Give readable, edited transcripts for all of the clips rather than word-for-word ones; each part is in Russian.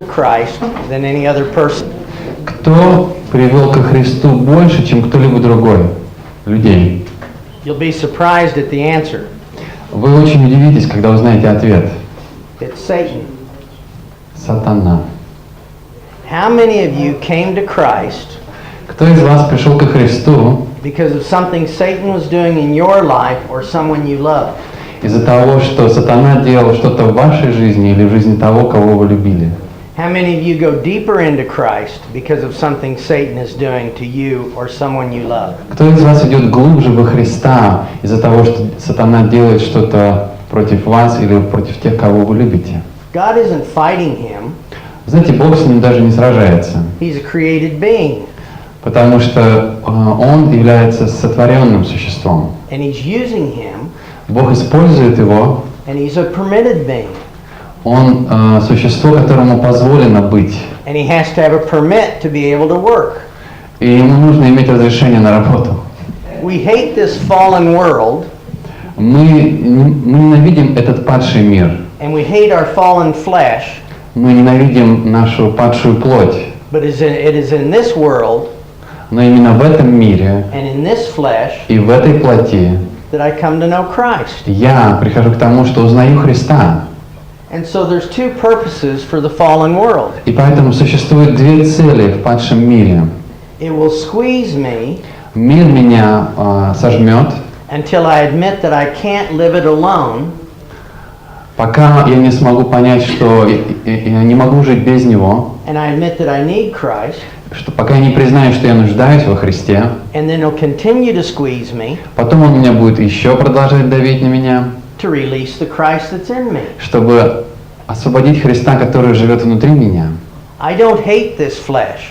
Christ than any other person. Кто привел ко Христу больше, чем кто-либо другой? Людей. You'll be surprised at the answer. Вы очень удивитесь, когда узнаете ответ. It's Satan. Сатана. How many of you came to Christ Кто из вас пришел ко Христу because of something Satan was doing in your life or someone you love? из-за того, что Сатана делал что-то в вашей жизни или в жизни того, кого вы любили? How many of you go deeper into Christ because of something Satan is doing to you or someone you love? Кто из вас идет глубже во Христа из-за того, что Сатана делает что-то против вас или против тех, кого вы любите? God isn't fighting him. Знаете, Бог с ним даже не сражается, He's a created being. потому что Он является сотворенным существом. And he's using him, Бог использует его, and he's a permitted being. Он существо, которому позволено быть. And he has to have a permit to be able to work. И ему нужно иметь разрешение на работу. We hate this fallen world, Мы ненавидим этот падший мир. and we hate our fallen flesh, Мы ненавидим нашу падшую плоть. but it is in this world Но именно в этом мире and in this flesh и в этой плоти that I come to know Christ. я прихожу к тому, что узнаю Христа. And so there's two purposes for the fallen world. И поэтому существует две цели в падшем мире. It will squeeze me Мир меня сожмет, until I admit that I can't live it alone, пока я не смогу понять, что я не могу жить без Него, and I admit that I need Christ, что пока я не признаю, что я нуждаюсь во Христе, and then it'll continue to squeeze me потом Он меня будет еще продолжать давить на меня, to release the Christ that's in me. чтобы освободить Христа, который живет внутри меня. I don't hate this flesh.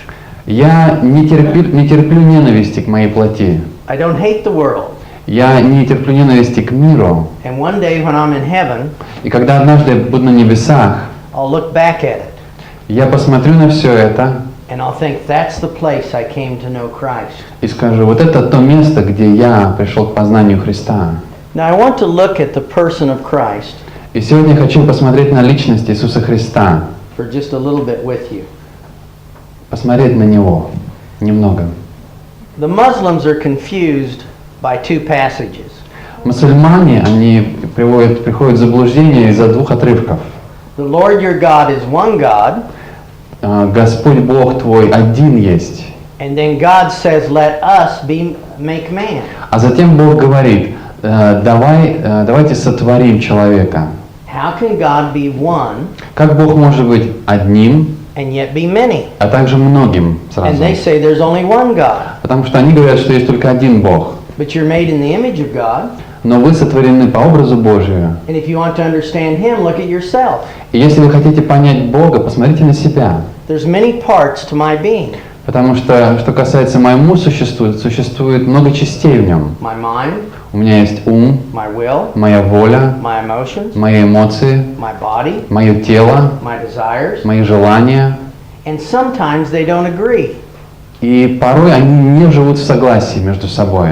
Я не терплю ненависти к моей плоти. I don't hate the world. Я не терплю ненависти к миру. And one day when I'm in heaven, И когда однажды я буду на небесах, I'll look back at it я посмотрю на все это and I'll think that's the place I came to know Christ. и скажу, вот это то место, где я пришел к познанию Христа. Now I want to look at the person of Christ И сегодня я хочу посмотреть на личность Иисуса Христа, for just a little bit with you. посмотреть на Него немного. The Muslims are confused by two passages. Мусульмане, они приходят в заблуждение из-за двух отрывков. The Lord your God is one God, Господь Бог твой один есть. and then God says, let us make man. А затем Бог говорит, давайте сотворим человека. How can God be one Как Бог может быть одним, and yet be many? а также многим And сразу? they say there's only one God. Потому что они говорят, что есть только один Бог. But you're made in the image of God. Но вы сотворены по образу Божию. And if you want to understand Him, look at yourself. И если вы хотите понять Бога, посмотрите на себя. There's many parts to my being. Потому что касается моему существу, существует много частей в нем. My mind, У меня есть ум, my will, моя воля, my emotions, мои эмоции, my body, мое тело, my desires. мои желания. And sometimes they don't agree. И порой они не живут в согласии между собой.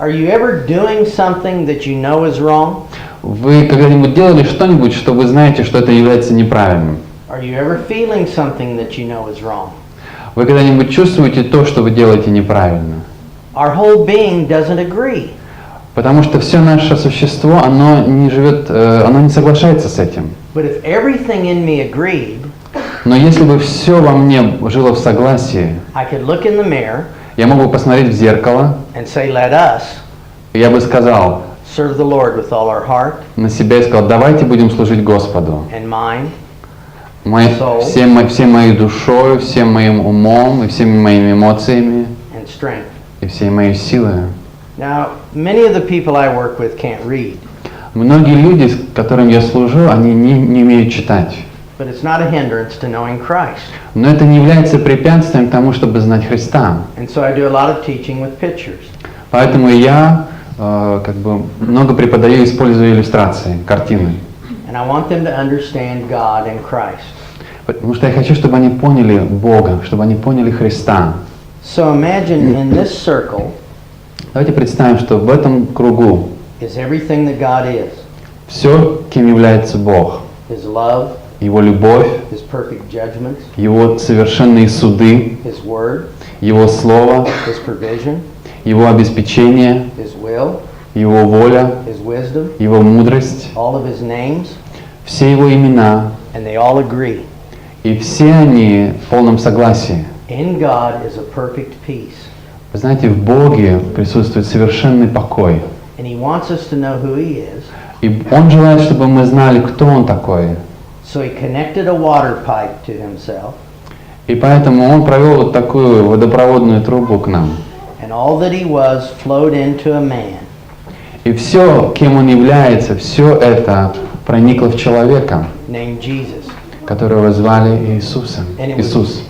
Are you ever doing something that you know is wrong? Вы когда-нибудь делали что-нибудь, что вы знаете, что это является неправильным? Are you ever feeling something that you know is wrong? Вы когда-нибудь чувствуете то, что вы делаете неправильно? Our whole being doesn't agree. Потому что все наше существо, оно не соглашается с этим. But if everything in me agreed, Но если бы все во мне жило в согласии, I could look in the mirror я мог бы посмотреть в зеркало, and say, let us и я бы сказал serve the Lord with all our heart на себя и сказал, давайте будем служить Господу. and mind. Всей моей душой, всем моим умом, и всеми моими эмоциями, And strength. и всей моей силой. Now, many of the people I work with can't read, Многие люди, с которыми я служу, они не умеют читать. but it's not a hindrance to knowing Christ. Но это не является препятствием к тому, чтобы знать Христа. And so I do a lot of teaching with pictures. Поэтому я много преподаю, используя иллюстрации, картины. And I want them to understand God and Christ. Потому что я хочу, чтобы они поняли Бога, чтобы они поняли Христа. So imagine in this circle Давайте представим, что в этом кругу is everything that God is. все, кем является Бог. His love, Его любовь, His perfect judgments, Его совершенные суды, His word, Его слово, His provision, Его обеспечение, His will, Его воля, His wisdom, Его мудрость, all of His names, все Его имена, and they all agree. и все они в полном согласии. In God is a perfect peace, Вы знаете, в Боге присутствует совершенный покой. and He wants us to know who He is. И Он желает, чтобы мы знали, кто Он такой. So He connected a water pipe to Himself, И поэтому Он провел вот такую водопроводную трубу к нам. and all that He was flowed into a man. И все, кем Он является, все это проникло в человека, Named Jesus. которого звали Иисусом. And it was Иисус.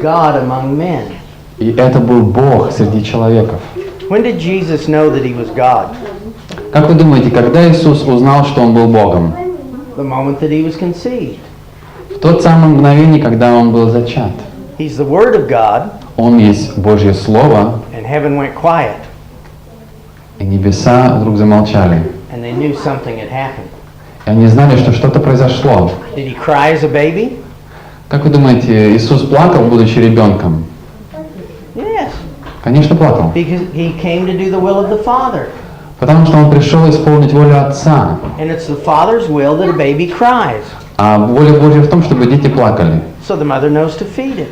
God among men. И это был Бог среди человеков. When did Jesus know that He was God? Как вы думаете, когда Иисус узнал, что Он был Богом? The moment that He was conceived. В тот самый мгновение, когда Он был зачат. He's the Word of God, Он есть Божье Слово, and heaven went quiet, и небеса вдруг замолчали. and they knew something had happened. И они знали, что что-то произошло. Did He cry as a baby? Как вы думаете, Иисус плакал, будучи ребенком? Yes, Конечно, плакал. because He came to do the will of the Father. Потому что Он пришел исполнить волю Отца. And it's the Father's will that a baby cries, А воля Божья в том, чтобы дети плакали. so the mother knows to feed it.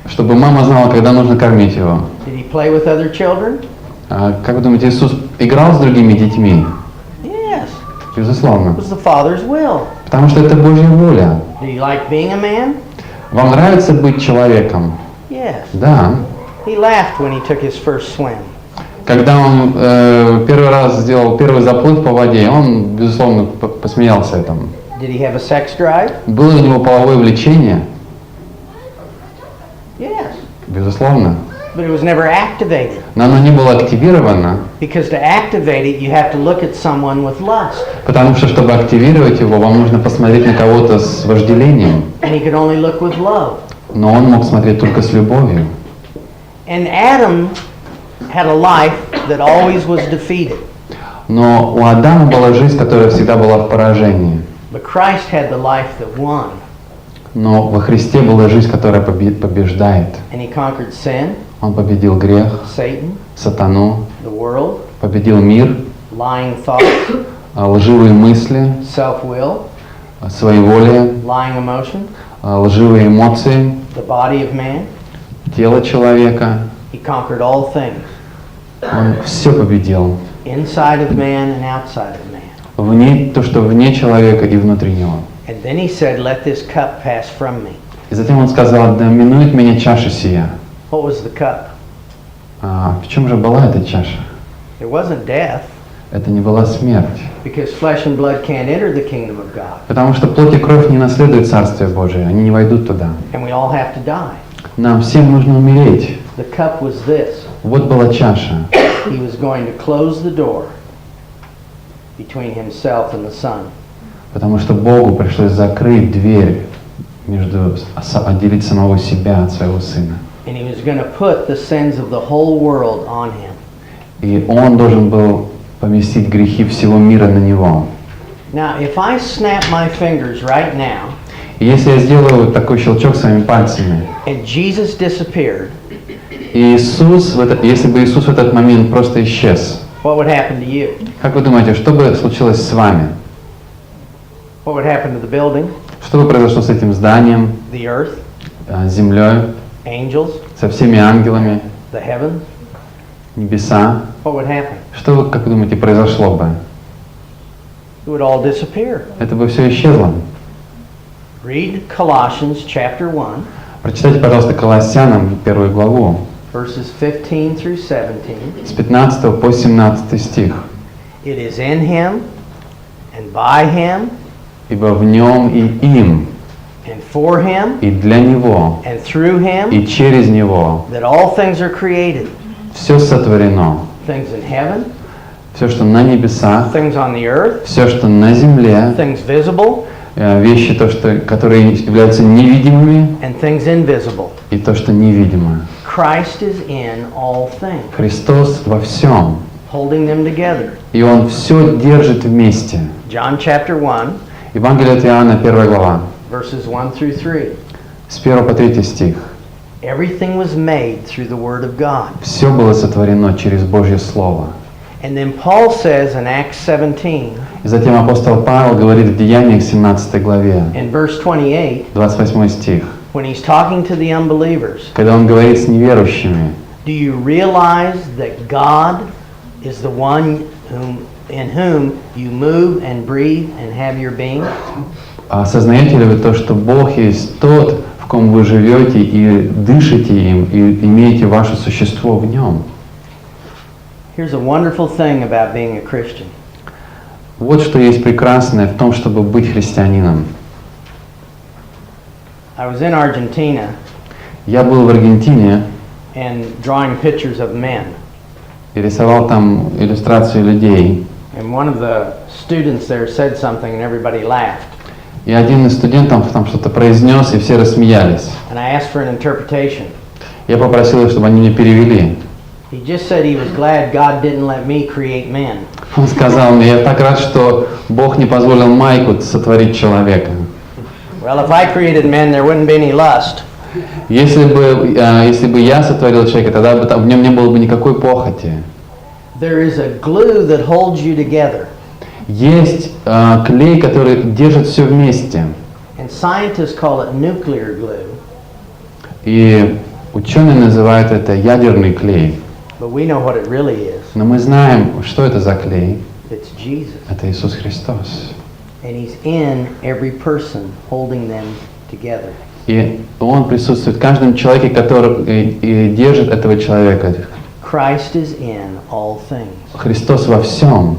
Чтобы мама знала, когда нужно кормить его. Did He play with other children? Как вы думаете, Иисус играл с другими детьми? Yes, it Безусловно. was the Father's will. Потому что это Божья воля. Do you like being a man? Вам нравится быть человеком? Yes. Да. He laughed when he took his first swim. Когда он первый раз сделал первый заплыв по воде, он, безусловно, посмеялся этому. Did he have a sex drive? Было у него половое влечение? Yes. Безусловно. But it was never activated. Но оно не было активировано, Because to activate it, you have to look at someone with lust. потому что, чтобы активировать его, вам нужно посмотреть на кого-то с вожделением. And he could only look with love. Но он мог смотреть только с любовью. And Adam had a life that always was defeated. Но у Адама была жизнь, которая всегда была в поражении. But Christ had the life that won. Но во Христе была жизнь, которая побеждает. And he conquered sin, Он победил грех, Satan, сатану, the world, победил мир, lying thoughts, лживые мысли, self-will, своеволие, lying emotion, лживые эмоции, the body of man. тело человека. He conquered all things, Он все победил. inside of man and outside of man. Вне, то, что вне человека и внутри него. And then he said, let this cup pass from me. И затем он сказал: да минует меня чаша сия. What was the cup? В чем же была эта чаша? It wasn't death, Это не была смерть. because flesh and blood can't enter the kingdom of God. Потому что плоть и кровь не наследуют Царствие Божие, они не войдут туда. And we all have to die. Нам всем нужно умереть. The cup was this. Вот была чаша. He was going to close the door between himself and the Son. Потому что Богу пришлось закрыть дверь между, отделить самого себя от своего Сына. And he was going to put the sins of the whole world on him. И Он должен был поместить грехи всего мира на Него. Now, if I snap my fingers right now, И если я сделаю вот такой щелчок своими пальцами, and Jesus disappeared, и Иисус, если бы Иисус в этот момент просто исчез, what would happen to you? как вы думаете, что бы случилось с вами? What would happen to the building, Что бы произошло с этим зданием, the earth, с землей, angels, со всеми ангелами, the heavens? небеса? What would happen? Что, как вы думаете, произошло бы? It would all disappear. Это бы все исчезло. Read Colossians chapter 1, Прочитайте, пожалуйста, Колоссянам 1 главу, verses 15 through 17. с 15 по 17 стих. It is in him, and by him, «Ибо в Нем и им, and for him, и для Него, and through him, и через Него that all things are created, все сотворено, things in heaven, все, что на небесах, things on the earth, все, что на земле, things visible, вещи, которые являются невидимыми, and things invisible. и то, что невидимо. Christ is in all things, Христос во всем, holding them together. и Он все держит вместе. John chapter 1, Евангелие от Иоанна, 1 глава, verses 1 through 3. С 1 по 3 стих. Everything was made through the Word of God. Все было сотворено через Божье Слово. And then Paul says in Acts 17, И затем апостол Павел говорит в Деяниях 17 главе, in verse 28, 28 стих, when he's talking to the unbelievers, когда он говорит с неверующими: do you realize that God is the one in whom you move and breathe and have your being? осознаете ли вы то, что Бог есть тот, в ком вы живете и дышите им, и имеете ваше существо в нем? Here's a wonderful thing about being a Christian. Вот что есть прекрасное в том, чтобы быть христианином. I was in Argentina Я был в Аргентине and drawing pictures of men. и рисовал там иллюстрации людей. And one of the students there said something and everybody laughed. И один из студентов там что-то произнес, и все рассмеялись. And I asked for an interpretation. Я попросил их, чтобы они мне перевели. He just said he was glad God didn't let me create men. Он сказал мне: я так рад, что Бог не позволил Майку сотворить человека. Well, if I created men, there wouldn't be any lust. Если бы я сотворил человека, тогда бы в нем не было бы никакой похоти. There is a glue that holds you together. Есть клей, который держит все вместе. And scientists call it nuclear glue. И ученые называют это ядерный клей. But we know what it really is. Но мы знаем, что это за клей. It's Jesus. Это Иисус Христос. And He's in every person, holding them together. И Он присутствует в каждом человеке, который и держит этого человека. Christ is in all things. Христос во всем.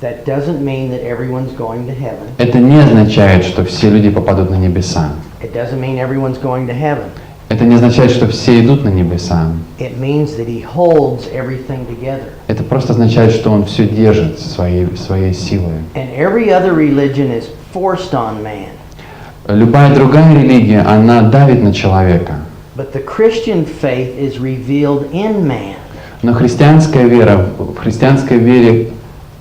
That doesn't mean that everyone's going to heaven. Это не означает, что все люди попадут на небеса. It doesn't mean everyone's going to heaven. Это не означает, что все идут на небеса. It means that He holds everything together. Это просто означает, что Он все держит своей силой. And every other religion is forced on man. Любая другая религия, она давит на человека. But the Christian faith is revealed in man. Но христианская вера, в христианской вере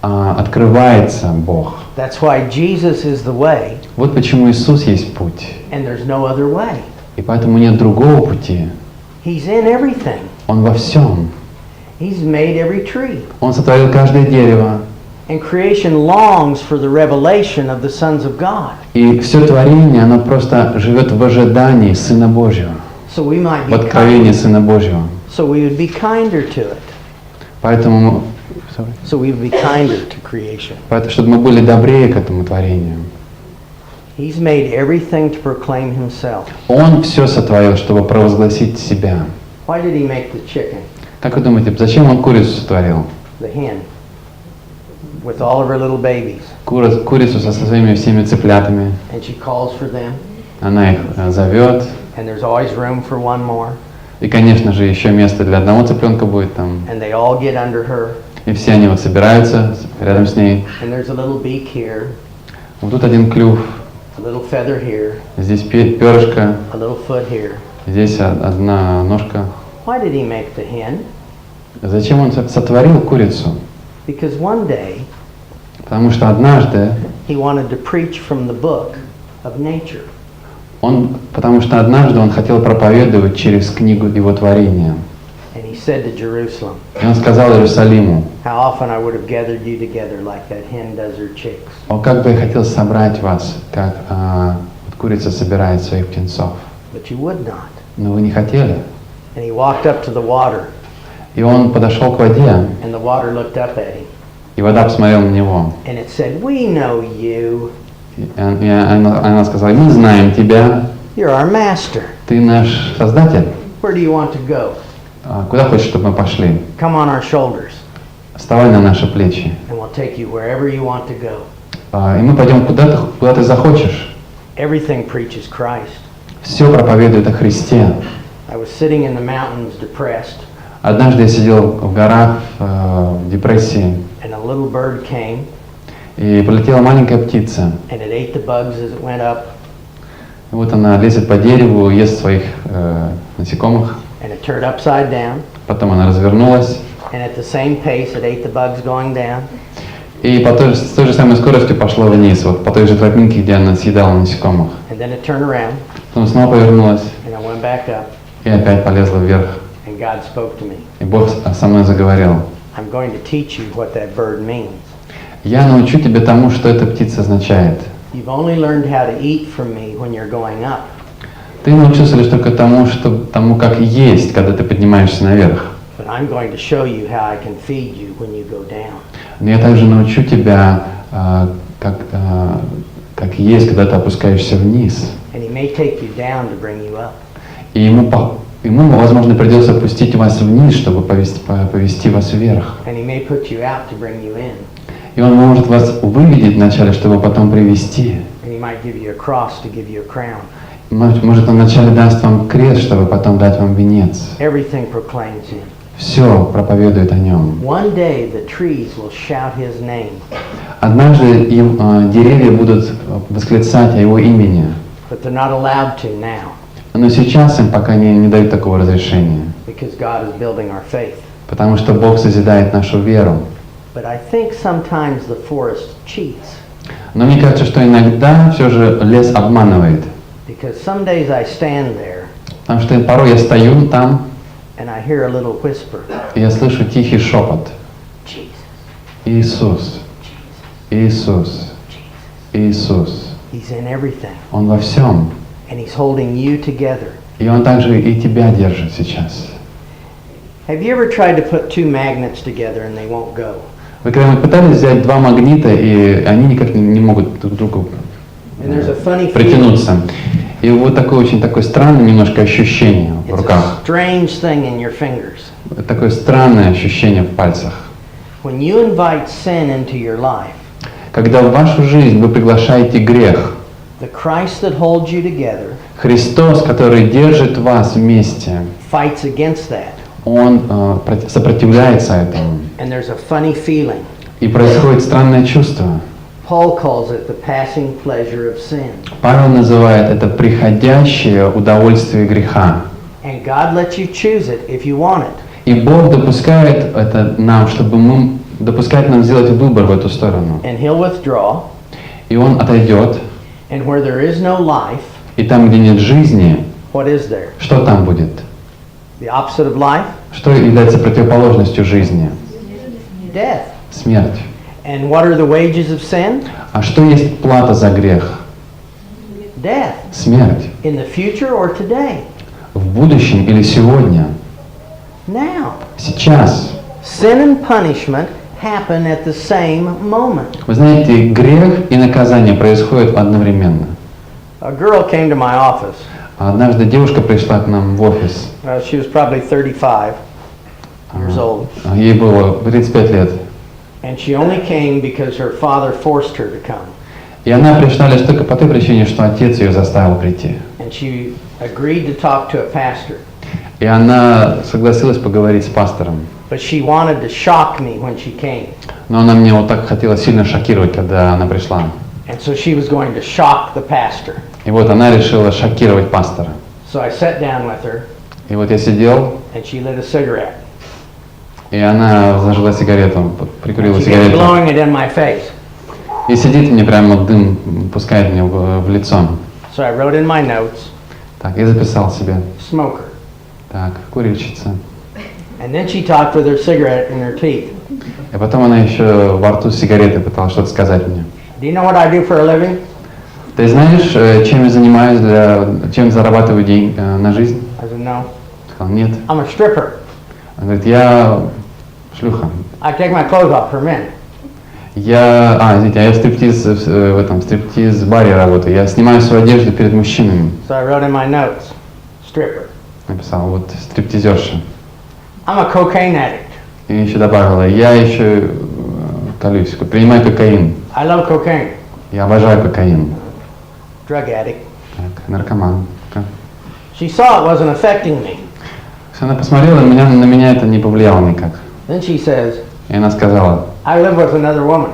открывается Бог. That's why Jesus is the way, Вот почему Иисус есть путь. and there's no other way. И поэтому нет другого пути. He's in everything. Он во всем. He's made every tree. Он сотворил каждое дерево. And creation longs for the revelation of the sons of God. И все творение, оно просто живет в ожидании Сына Божьего. So we might В be откровении Сына Божьего. so we would be kinder to it. Поэтому, So we would be kinder to creation. чтобы мы были добрее к этому творению. He's made everything to proclaim Himself. Он все сотворил, чтобы провозгласить себя. Why did He make the chicken, Как вы думаете, зачем Он курицу сотворил? the hen, with all of her little babies? Курицу со своими всеми цыплятами. And she calls for them, Она их зовет. and there's always room for one more. И, конечно же, еще место для одного цыпленка будет там. And they all get under her, И все они вот собираются рядом с ней. and there's a little beak here, Вот тут один клюв, a little feather here, здесь перышко, a little foot here. здесь одна ножка. Why did He make the hen? Зачем Он сотворил курицу? Because one day Потому что однажды He wanted to preach from the book of nature. Потому что однажды Он хотел проповедовать через книгу Его творения. And He said to Jerusalem, И Он сказал Иерусалиму: how often I would have gathered you together like that hen does her chicks. «О, как бы я хотел собрать вас, как вот курица собирает своих птенцов. But you would not. Но вы не хотели». And He walked up to the water, И Он подошел к воде, and the water looked up at Him. и вода посмотрела на Него. And it said, we know you. И она сказала: «Мы знаем Тебя, You're our master. Ты наш Создатель. Where do you want to go? Куда хочешь, чтобы мы пошли? Come on our shoulders, Вставай на наши плечи, and we'll take you wherever you want to go. и мы пойдем куда ты захочешь». Everything preaches Christ. Все проповедует о Христе. I was sitting in the mountains depressed, Однажды я сидел в горах в депрессии, and a little bird came, и полетела маленькая птица. and it ate the bugs as it went up, И вот она лезет по дереву, ест своих насекомых. and it turned upside down, Потом она развернулась, and at the same pace it ate the bugs going down, И с той же самой скоростью пошла вниз, вот по той же тропинке, где она съедала насекомых. And then it turned around, Потом снова повернулась and I went back up, и опять полезла вверх. and God spoke to me. И Бог со мной заговорил. I'm going to teach you what that bird means. Я научу тебя тому, что эта птица означает. You've only learned how to eat from me when you're going up. Ты научился лишь только тому, как есть, когда ты поднимаешься наверх. But I'm going to show you how I can feed you when you go down. Но я также научу тебя, как есть, когда ты опускаешься вниз. And he may take you down to bring you up. И ему, возможно, придется опустить вас вниз, чтобы повести вас вверх. And he may put you out to bring you in. И он может вас выведить вначале, чтобы потом привести. And he might give you a cross to give you a crown. Может, он вначале даст вам крест, чтобы потом дать вам венец. Everything proclaims him. Все проповедует о нем. One day the trees will shout his name. Однажды деревья будут восклицать о его имени. But they're not allowed to now. Но сейчас им пока не дают такого разрешения. Because God is building our faith. Потому что Бог созидает нашу веру. But I think sometimes the forest cheats. Но мне кажется, что иногда все же лес обманывает. Because some days I stand there Потому что порой я стою там, and I hear a little whisper. и я слышу тихий шепот. Jesus, Иисус, Иисус, Иисус. he's in everything. Он во всем. And he's holding you together. И Он также и тебя держит сейчас. Have you ever tried to put two magnets together and they won't go? Вы когда-нибудь пытались взять два магнита, и они никак не могут друг к другу And there's a funny feeling. притянуться. И вот такое странное немножко ощущение в It's a руках. strange thing in your fingers. Такое странное ощущение в пальцах. When you invite sin into your life, Когда в вашу жизнь вы приглашаете грех, the Christ that holds you together Христос, который держит вас вместе, fights against that. Он сопротивляется этому. And there's a funny feeling. И происходит странное чувство. Paul calls it the passing pleasure of sin. Павел называет это приходящее удовольствие греха. And God lets you choose it if you want it. И Бог допускает это нам, допускает нам сделать выбор в эту сторону. And he'll withdraw. И Он отойдет, And where there is no life, и там, где нет жизни, what is there? что там будет? The opposite of life? Что является противоположностью жизни? Death. Смерть. And what are the wages of sin? А что есть плата за грех? Death. Смерть. In the future or today? В будущем или сегодня? Now. Сейчас. Sin and punishment happen at the same moment. Вы знаете, грех и наказание происходят одновременно. A girl came to my office. Однажды девушка пришла к нам в офис. She was probably 35 years old. Ей было 35 лет. And she only came because her father forced her to come. И она пришла лишь только по той причине, что отец ее заставил прийти. And she agreed to talk to a pastor. И она согласилась поговорить с пастором. But she wanted to shock me when she came. Но она мне вот так хотела сильно шокировать, когда она пришла. And so she was going to shock the pastor. И вот она решила шокировать пастора. So I sat down with her И вот я сидел, and she lit a cigarette. и она зажгла сигарету, прикурила She kept сигарету. blowing it in my face. И сидит мне прямо дым, пускает мне в лицо. So I wrote in my notes, Так, я записал себе. smoker. Так, курильщица. And then she talked with her cigarette in her teeth. И потом она еще во рту с сигаретой пыталась что-то сказать мне. Do you know what I do for a living? Ты знаешь, чем я занимаюсь, чем зарабатываю деньги на жизнь? I said, no. Сказал, нет. I'm a stripper. Она говорит, я шлюха. I take my clothes off for men. Извините, я в стриптиз-баре работаю. Я снимаю свою одежду перед мужчинами. So I wrote in my notes, stripper. Написал, вот стриптизерша. I'm a cocaine addict. И еще добавила, я еще колюсь, принимаю кокаин. I love cocaine. Я обожаю кокаин. Drug addict. Так, наркоман. She saw it wasn't affecting me. Она посмотрела, на меня это не повлияло никак. Then she says, И она сказала, I live with another woman.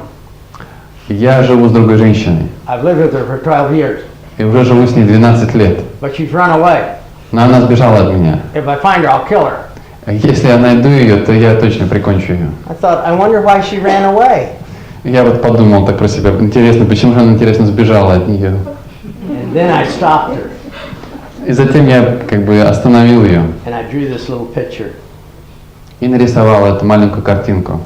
я живу с другой женщиной. I've lived with her for 12 years. И уже живу с ней 12 лет. But she's run away. Но она сбежала от меня. If I find her, I'll kill her. Если я найду ее, то я точно прикончу ее. I thought, I wonder why she ran away. Я вот подумал так про себя, интересно, почему же она, интересно, сбежала от нее. And then I stopped her И затем я как бы остановил ее and I drew this little picture. и нарисовал эту маленькую картинку.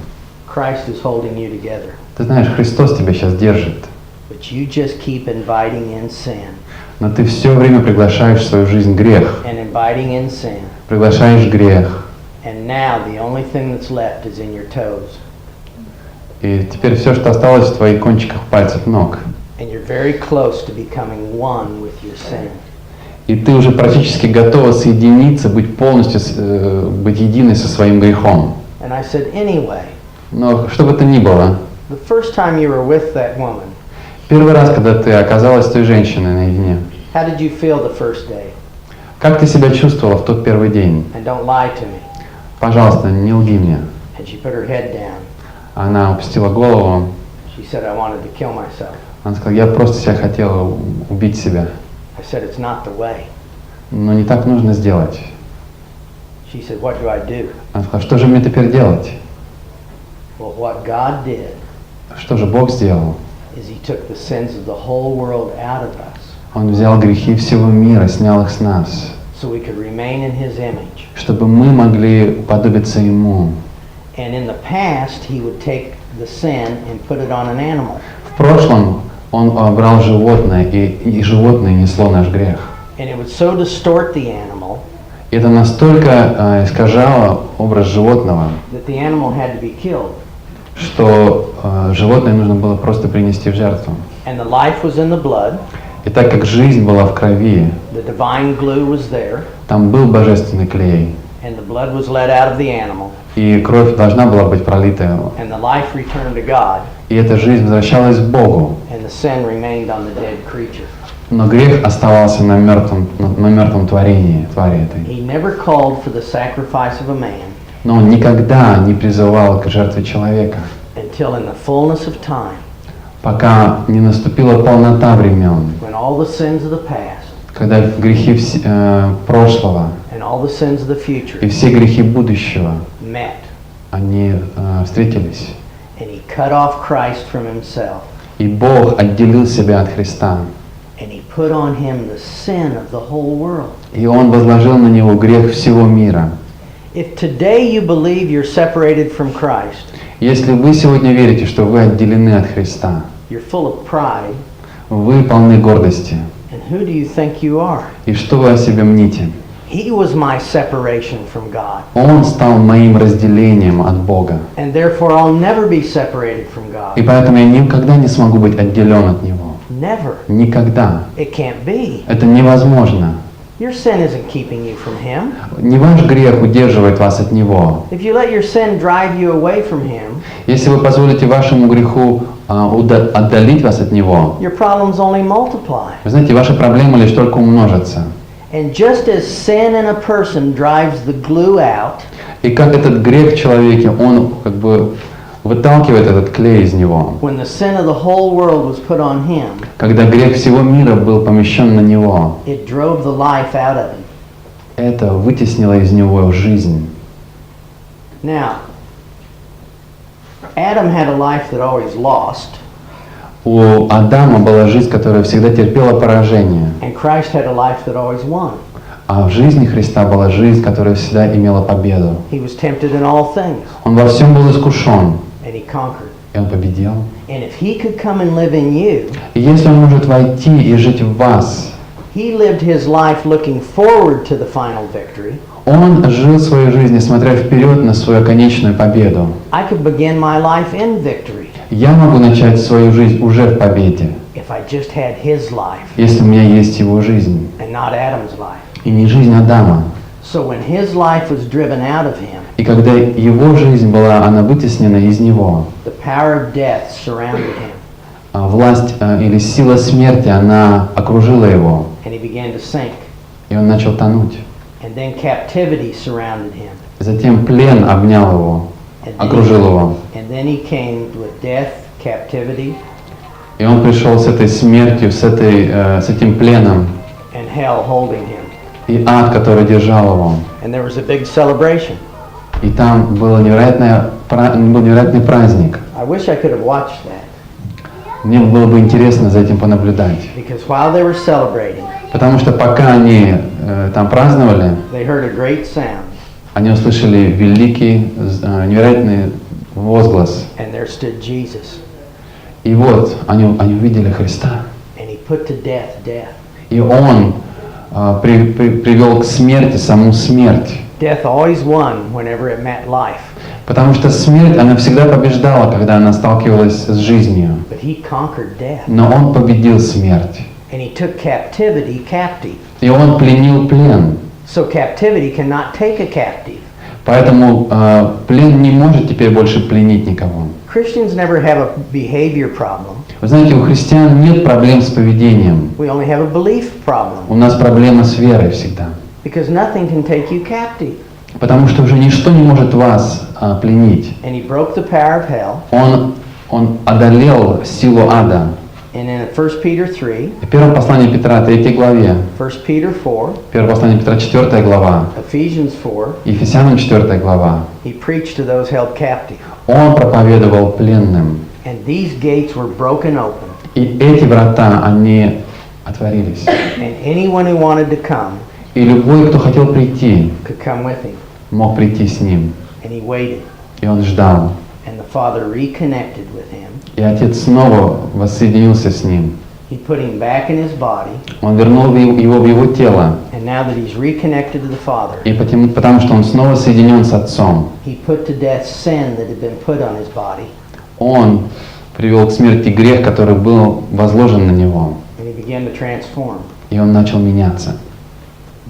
Christ is holding you together, Ты знаешь, Христос тебя сейчас держит, but you just keep inviting in sin но ты все время приглашаешь в свою жизнь грех, and inviting in sin. приглашаешь грех. And now the only thing that's left is in your toes. И теперь все, что осталось в твоих кончиках пальцев ног. And you're very close to becoming one with your sin. И ты уже практически готова соединиться, быть полностью, быть единой со своим грехом. And I said, anyway, Но что бы то ни было, the first time you were with that woman, первый раз, когда ты оказалась с той женщиной наедине, how did you feel the first day? как ты себя чувствовала в тот первый день? And don't lie to me. Пожалуйста, не лги мне. And she put her head down. Она опустила голову. She said, I wanted to kill myself. Она сказала, я просто себя хотела убить себя. I said, it's not the way. Но не так нужно сделать. She said, what do I do? Она сказала, что же мне теперь делать? Well, what God did Что же Бог сделал? is He took the sins of the whole world out of us Он взял грехи всего мира, снял их с нас, so we could remain in His image. чтобы мы могли уподобиться Ему. And in the past, He would take the sin and put it on an animal. В прошлом Он брал животное, и животное несло наш грех. And it would so distort the animal И это настолько искажало образ животного, that the animal had to be killed. что животное нужно было просто принести в жертву. And the life was in the blood, И так как жизнь была в крови, the divine glue was there, там был божественный клей, and the blood was let out of the animal, и кровь должна была быть пролита, and the life returned to God, и эта жизнь возвращалась к Богу. and the sin remained on the dead creature. Но грех оставался на мертвом творении, твари этой. He never called for the sacrifice of a man Но Он никогда не призывал к жертве человека, until in the fullness of time, пока не наступила полнота времен, when all the sins of the past когда грехи прошлого and all the sins of the future и все грехи будущего, met, они встретились. and He cut off Christ from Himself, И Бог отделил себя от Христа. and He put on Him the sin of the whole world. И Он возложил на Него грех всего мира. If today you believe you're separated from Christ, Если вы сегодня верите, что вы отделены от Христа, you're full of pride, вы полны гордости. and who do you think you are? И что вы о себе мните? He was my separation from God, Он стал моим разделением от Бога. and therefore I'll never be separated from И God. поэтому я никогда не смогу быть отделен от Него. Never. Никогда. It can't be. Это невозможно. Your sin isn't keeping you from Him. Не ваш грех удерживает вас от Него. If you let your sin drive you away from Him, Если вы позволите вашему греху отдалить вас от Него, your problems only multiply. вы знаете, ваши проблемы лишь только умножатся. And just as sin in a person drives the glue out, И как этот грех в человеке, он как бы выталкивает этот клей из него. when the sin of the whole world was put on Him, Когда грех всего мира был помещен на Него, it drove the life out of Him. это вытеснило из него жизнь. Now, Adam had a life that always lost, У Адама была жизнь, которая всегда терпела поражение. and Christ had a life that always won. А в жизни Христа была жизнь, которая всегда имела победу. He was tempted in all things, Он во всем был искушен, and He conquered. и Он победил. And if He could come and live in you, И если Он может войти и жить в вас, He lived His life looking forward to the final victory. Он жил свою жизнь, смотря вперед на свою конечную победу. I could begin my life in victory Я могу начать свою жизнь уже в победе, if I just had His life если у меня есть Его жизнь, and not Adam's life. и не жизнь Адама. So when His life was driven out of Him, И когда Его жизнь была, она вытеснена из Него, the power of death surrounded Him, власть или сила смерти, она окружила Его, and He began to sink. и Он начал тонуть. And then captivity surrounded Him. Затем плен обнял Его, окружил Его. And then He came with death, captivity, И Он пришел с этой смертью, с этим пленом, and hell holding Him. и ад, который держал Его. And there was a big celebration. И там был невероятный праздник. I wish I could have watched that. Мне было бы интересно за этим понаблюдать. Because while they were celebrating, Потому что пока они там праздновали, they heard a great sound, они услышали великий, невероятный возглас. and there stood Jesus, И вот они увидели Христа. and he put to death death. И Он привел к смерти саму смерть. Death always won whenever it met life, Потому что смерть, она всегда побеждала, когда она сталкивалась с жизнью. but he conquered death, Но Он победил смерть. and he took captivity captive. И Он пленил плен. So captivity cannot take a captive. Поэтому плен не может теперь больше пленить никого. Christians never have a behavior problem. Вы знаете, у христиан нет проблем с поведением. We only have a belief problem, У нас проблема с верой всегда. because nothing can take you captive. Потому что уже ничто не может вас пленить. And he broke the power of hell. Он одолел силу ада. And in 1 Peter 3, В первом послании Петра, 3 главе, 1 Peter 4, первое послание Петра, 4 глава, Ephesians 4, Ефесянам 4 глава, he preached to those held captive. Он проповедовал пленным. And these gates were broken open. И эти врата, они отворились. And anyone who wanted to come И любой, кто хотел прийти, could come with him. мог прийти с ним. And he waited. И он ждал. And the Father reconnected with him. И Отец снова воссоединился с ним. He put him back in his body. Он вернул его в его тело. And now that he's reconnected to the Father, И потому что он снова соединен с Отцом, he put to death sin that had been put on his body. он привел к смерти грех, который был возложен на него. And he began to transform. И он начал меняться.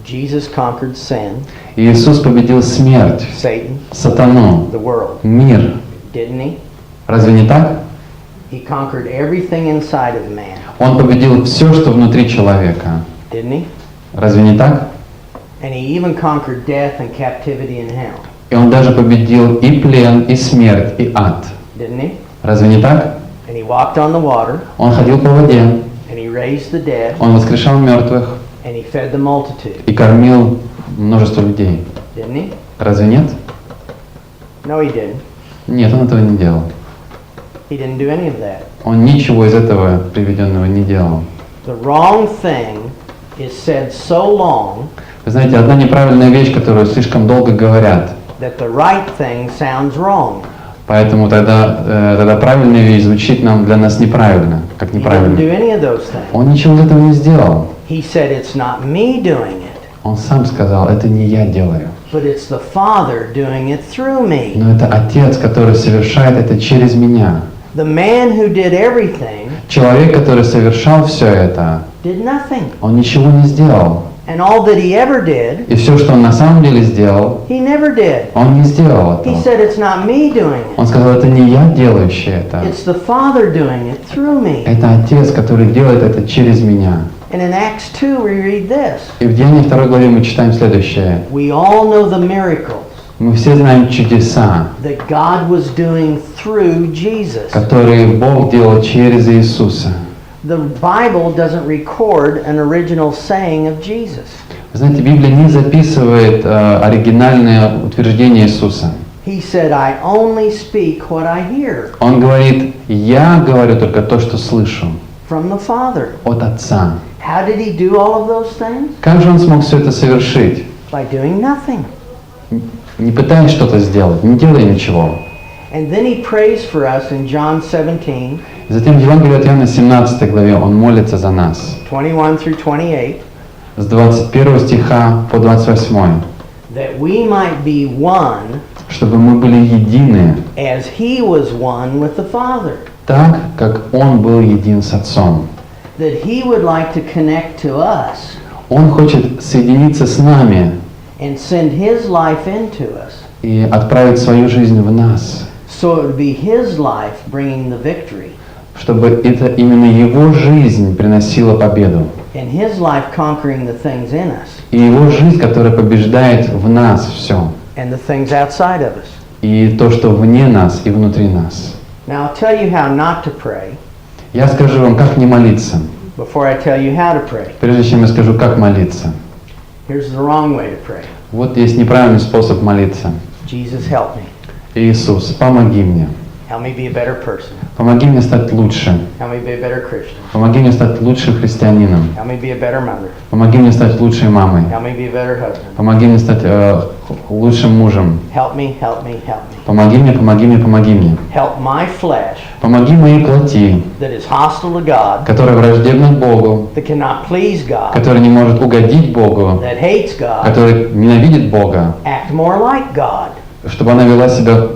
Jesus conquered sin, И Иисус победил смерть, Satan, сатану, the world. мир. Didn't he? Разве не так? He conquered everything inside of man. Он победил все, что внутри человека. Didn't he? Разве не так? And he even conquered death and captivity in hell. И он даже победил и плен, и смерть, и ад. Didn't he? Разве не так? And he walked on the water, Он ходил по воде, and he raised the dead, он воскрешал мертвых and he fed the multitude. и кормил множество людей. Didn't he? Разве нет? No, he didn't. Нет, он этого не делал. He didn't do any of that. Он ничего из этого приведенного не делал. The wrong thing is said so long Вы знаете, одна неправильная вещь, которую слишком долго говорят, that the right thing sounds wrong. поэтому тогда правильная вещь звучит для нас неправильно, как He didn't неправильно. do any of those things. Он ничего из этого не сделал. He said, it's not me doing it, Он сам сказал, это не я делаю, but it's the Father doing it through me. но это Отец, который совершает это через меня. The man who did everything Человек, который совершал все это, did nothing. он ничего не сделал. And all that he ever did, И все, что он на самом деле сделал, he never did. он не сделал He этого. said, it's not me doing it. Он сказал, это не я делающий это. It's the Father doing it through me. Это Отец, который делает это через меня. And in Acts 2 we read this. И в Деянии 2 главе мы читаем следующее. We all know the miracles Мы все знаем чудеса, that God was doing through Jesus. которые Бог делал через Иисуса. The Bible doesn't record an original saying of Jesus. Вы знаете, Библия не записывает оригинальное утверждение Иисуса. He said, I only speak what I hear Он говорит, я говорю только то, что слышу from the Father. от Отца. How did he do all of those things? Как же он смог все это совершить? By doing nothing. Не пытаясь что-то сделать, не делая ничего. And then he prays for us in John 17, Затем в Евангелии от Иоанна 17 главе он молится за нас. 21 through 28, С 21 стиха по 28. that we might be one Чтобы мы были едины, as he was one with the Father. так, как Он был един с Отцом. That he would like to connect to us Он хочет соединиться с нами and send his life into us. и отправить свою жизнь в нас, So it would be his life bringing the victory. чтобы это именно Его жизнь приносила победу. And his life conquering the things in us И Его жизнь, которая побеждает в нас все. and the things outside of us. И то, что вне нас и внутри нас. Now I'll tell you how not to pray Я скажу вам, как не молиться. before I tell you how to pray. Прежде чем я скажу, как молиться. Here's the wrong way to pray. Вот есть неправильный способ молиться. Jesus, help me. Иисус, помоги мне. Help me be a better person. Помоги мне стать лучше. Help me be a better Christian. Помоги мне стать лучшим христианином. Help me be a better mother. Помоги мне стать лучшей мамой. Help me be a better husband. Помоги мне стать лучшим мужем. Help me, help me, help me. Помоги мне, помоги мне, помоги мне. Help my flesh Помоги моей плоти, that is hostile to God, которая враждебна Богу, that cannot please God, которая не может угодить Богу, that hates God, которая ненавидит Бога, act more like God. чтобы она вела себя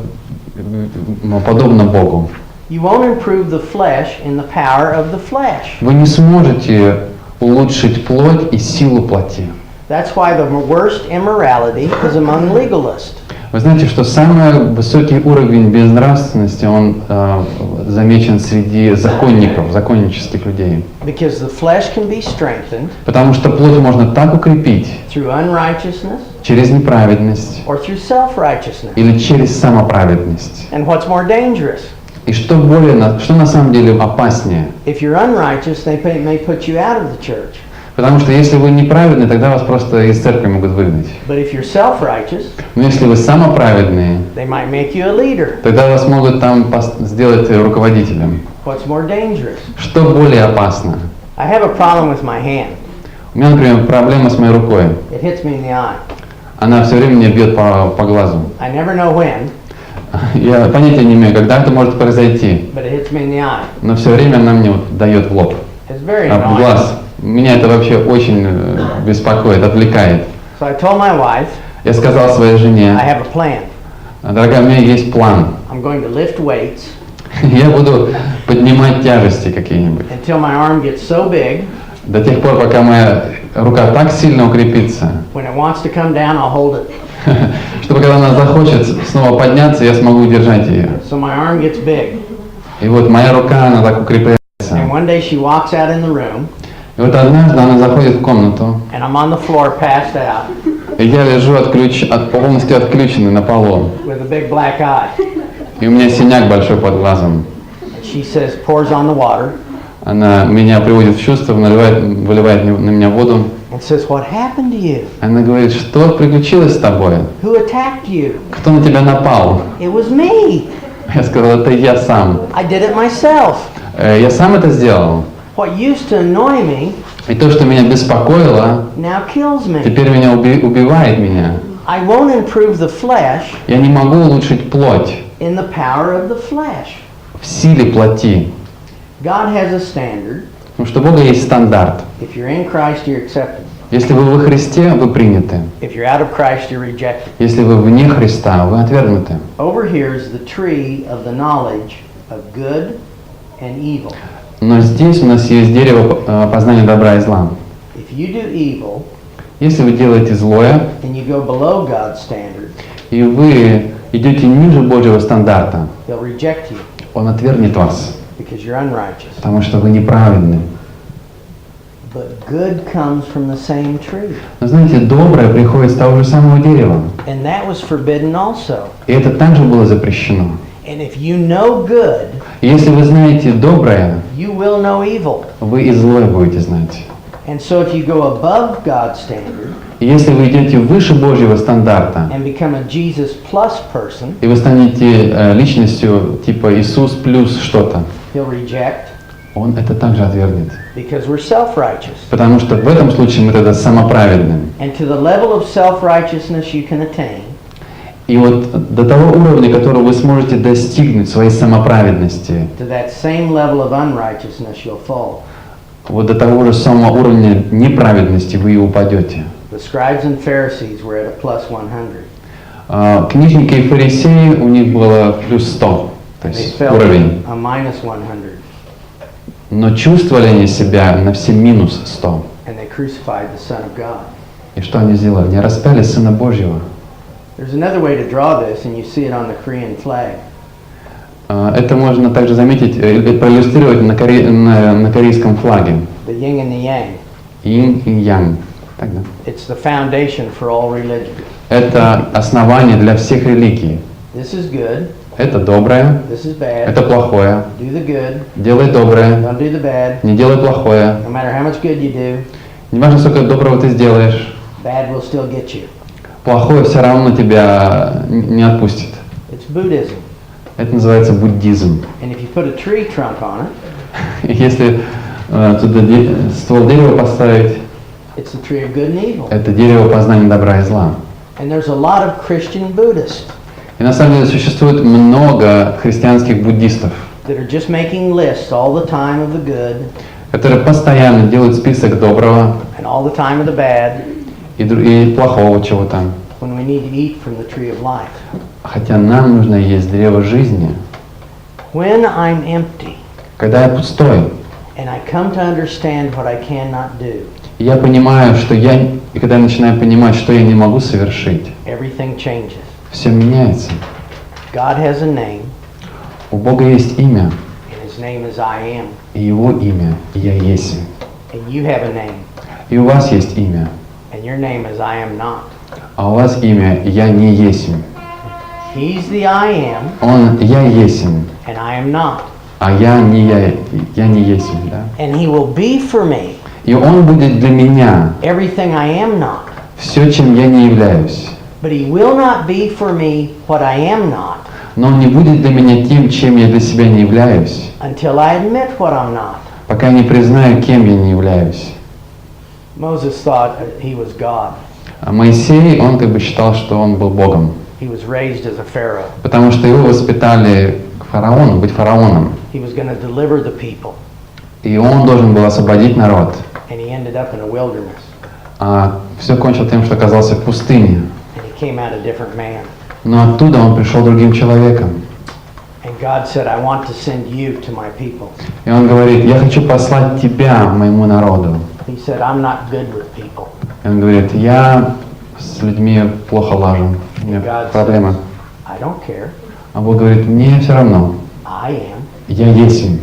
подобно Богу. You won't improve the flesh in the power of the flesh. Вы не сможете улучшить плоть и силу плоти. That's why the worst immorality is among legalists. Вы знаете, что самый высокий уровень безнравственности, он замечен среди законников, законнических людей. Because the flesh can be strengthened Потому что плоть можно так укрепить through unrighteousness через неправедность or through self-righteousness. или через самоправедность. And what's more dangerous? И что на самом деле опаснее? If you're unrighteous, they may put you out of the church. Потому что если вы неправедны, тогда вас просто из церкви могут выгнать. But if you're self-righteous, Но если вы самоправедные, they might make you a leader. тогда вас могут там сделать руководителем. What's more dangerous? Что более опасно? I have a problem with my hand. У меня, например, проблема с моей рукой. It hits me in the eye. Она все время меня бьет по глазу. I never know when, Я понятия не имею, когда это может произойти. but it hits me in the eye. Но все время она мне дает в лоб, It's very в annoying. глаз. Меня это вообще очень беспокоит, отвлекает. So I told my wife, Я сказал своей I жене: have a plan. дорогая, у меня есть план. I'm going to lift weights Я буду поднимать тяжести какие-нибудь. until my arm gets so big, До тех пор, пока моя рука так сильно укрепится, when it wants to come down, I'll hold it. чтобы когда она захочет снова подняться, я смогу удержать ее. So my arm gets big. И вот моя рука, она так укрепляется. And one day she walks out in the room, И вот однажды она заходит в комнату, and I'm on the floor passed out и я лежу полностью отключенный на полу. with a big black eye. И у меня синяк большой под глазом. And she says, pours on the water, Она меня приводит в чувство, выливает на меня воду. and says, what happened to you? Она говорит: что приключилось с тобой? Who attacked you? Кто на тебя напал? It was me. Я сказал: это я сам. I did it myself. Я сам это сделал. What used to annoy me И то, что меня беспокоило, now kills me. теперь меня убивает меня. I won't improve the flesh Я не могу улучшить плоть in the power of the flesh. в силе плоти. God has a standard. Потому что у Бога есть стандарт. If you're in Christ, you're accepted. Если вы во Христе, вы приняты. If you're out of Christ, you're rejected. Если вы вне Христа, вы отвергнуты. Over here is the tree of the knowledge of good and evil. Но здесь у нас есть дерево познания добра и зла. If you do evil Если вы делаете злое, and you go below God's standard, и вы идете ниже Божьего стандарта, He'll reject you Он отвергнет вас, because you're unrighteous. потому что вы неправедны. But good comes from the same tree. Но знаете, доброе приходит с того же самого дерева. And that was forbidden also. И это также было запрещено. And if you know good, И если вы знаете доброе, you will know evil. вы и злое будете знать. And so if you go above God's standard И если вы идете выше Божьего стандарта, and become a Jesus plus person, и вы станете личностью типа Иисус плюс что-то, He'll reject Он это также отвергнет. because we're self-righteous. Потому что в этом случае мы тогда самоправедны. And to the level of self-righteousness you can attain, И вот до того уровня, которого вы сможете достигнуть своей самоправедности, to that same level of unrighteousness you'll fall. вот до того же самого уровня неправедности вы и упадете. The scribes and Pharisees were at a plus 100. Книжники и фарисеи, у них было плюс 100, то And they есть felt уровень. a minus 100. Но чувствовали они себя на все минус 100. And they crucified the Son of God. И что они сделали? Они распяли Сына Божьего. There's another way to draw this, and you see it on the Korean flag. Это можно также заметить, проиллюстрировать на корейском флаге. The yin and the yang. Инь и янь. Так, да? It's the foundation for all religion. Это основание для всех религий. This is good. Это доброе, This is bad. это плохое. Do the good. Делай доброе, Don't do the bad. не делай плохое. No matter how much good you do, Не важно, сколько доброго ты сделаешь, bad will still get you. плохое все равно тебя не отпустит. It's Buddhism. Это называется буддизм. And if you put a tree trunk on it, И если туда ствол дерева поставить, it's the tree of good and evil. это дерево познания добра и зла. And there's a lot of Christian Buddhists И на самом деле существует много христианских буддистов, that are just making lists all the time of the good которые постоянно делают список доброго and all the time of the bad и плохого чего-то. when we need to eat from the tree of life. Хотя нам нужно есть древо жизни. When I'm empty Когда я пустой, and I come to understand what I cannot do, и я понимаю, что и когда я начинаю понимать, что я не могу совершить, everything changes. все меняется. God has a name, У Бога есть имя, and His name is I am. и Его имя «Я есть». And you have a name, И у вас есть имя, and your name is I am not. а у вас имя «Я не есть». He's the I am, Он «Я есть», and I am not. а я не есть, да? And He will be for me И Он будет для меня everything I am not. все, чем я не являюсь. But He will not be for me what I am not Но Он не будет для меня тем, чем я для себя не являюсь, until I admit what I'm not. пока я не признаю, кем я не являюсь. Moses thought he was God. А Моисей, он как бы считал, что он был Богом, He was raised as a pharaoh. потому что его воспитали к фараону, быть фараоном. He was going to deliver the people, И он должен был освободить народ. and he ended up in a wilderness. А все кончил тем, что оказался в пустыне. And he came out a different man. Но оттуда он пришел другим человеком. And God said, I want to send you to my people. И он говорит: я хочу послать тебя моему народу. He said, I'm not good with people. И он говорит: я с людьми плохо лажу, у меня проблемы. I don't care. А Бог говорит: мне все равно, I am. я есть им.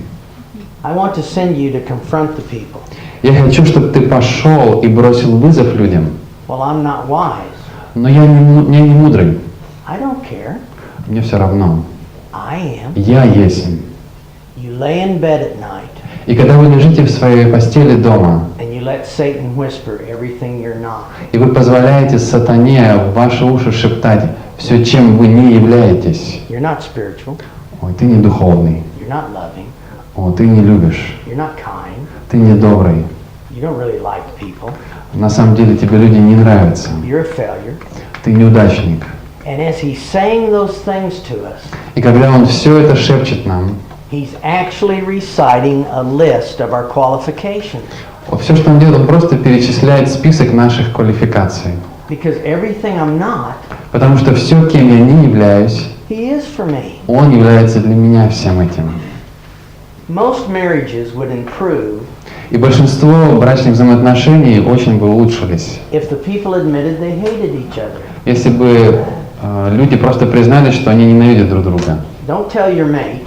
I want to send you to confront the people. Я хочу, чтобы ты пошел и бросил вызов людям. Well, I'm not wise. Но я не мудрый, I don't care. мне все равно. I am. Я есть им. You lay in bed at night И когда вы лежите в своей постели дома, and you let Satan whisper everything you're not. и вы позволяете сатане в ваши уши шептать все, чем вы не являетесь. You're not spiritual. Ой, ты не духовный. You're not loving. О, ты не любишь. You're not kind. Ты не добрый. You don't really like people. На самом деле тебе люди не нравятся. You're a failure. Ты неудачник. And as he's saying those things to us, И когда он все это шепчет нам, he's actually reciting a list of our qualifications. все, что он делает, он просто перечисляет список наших квалификаций. Because everything I'm not, Потому что все, кем я не являюсь, he is for me. он является для меня всем этим. Most marriages would improve И большинство брачных взаимоотношений очень бы улучшились, if the people admitted they hated each other. если бы люди просто признали, что они ненавидят друг друга. Don't tell your mate,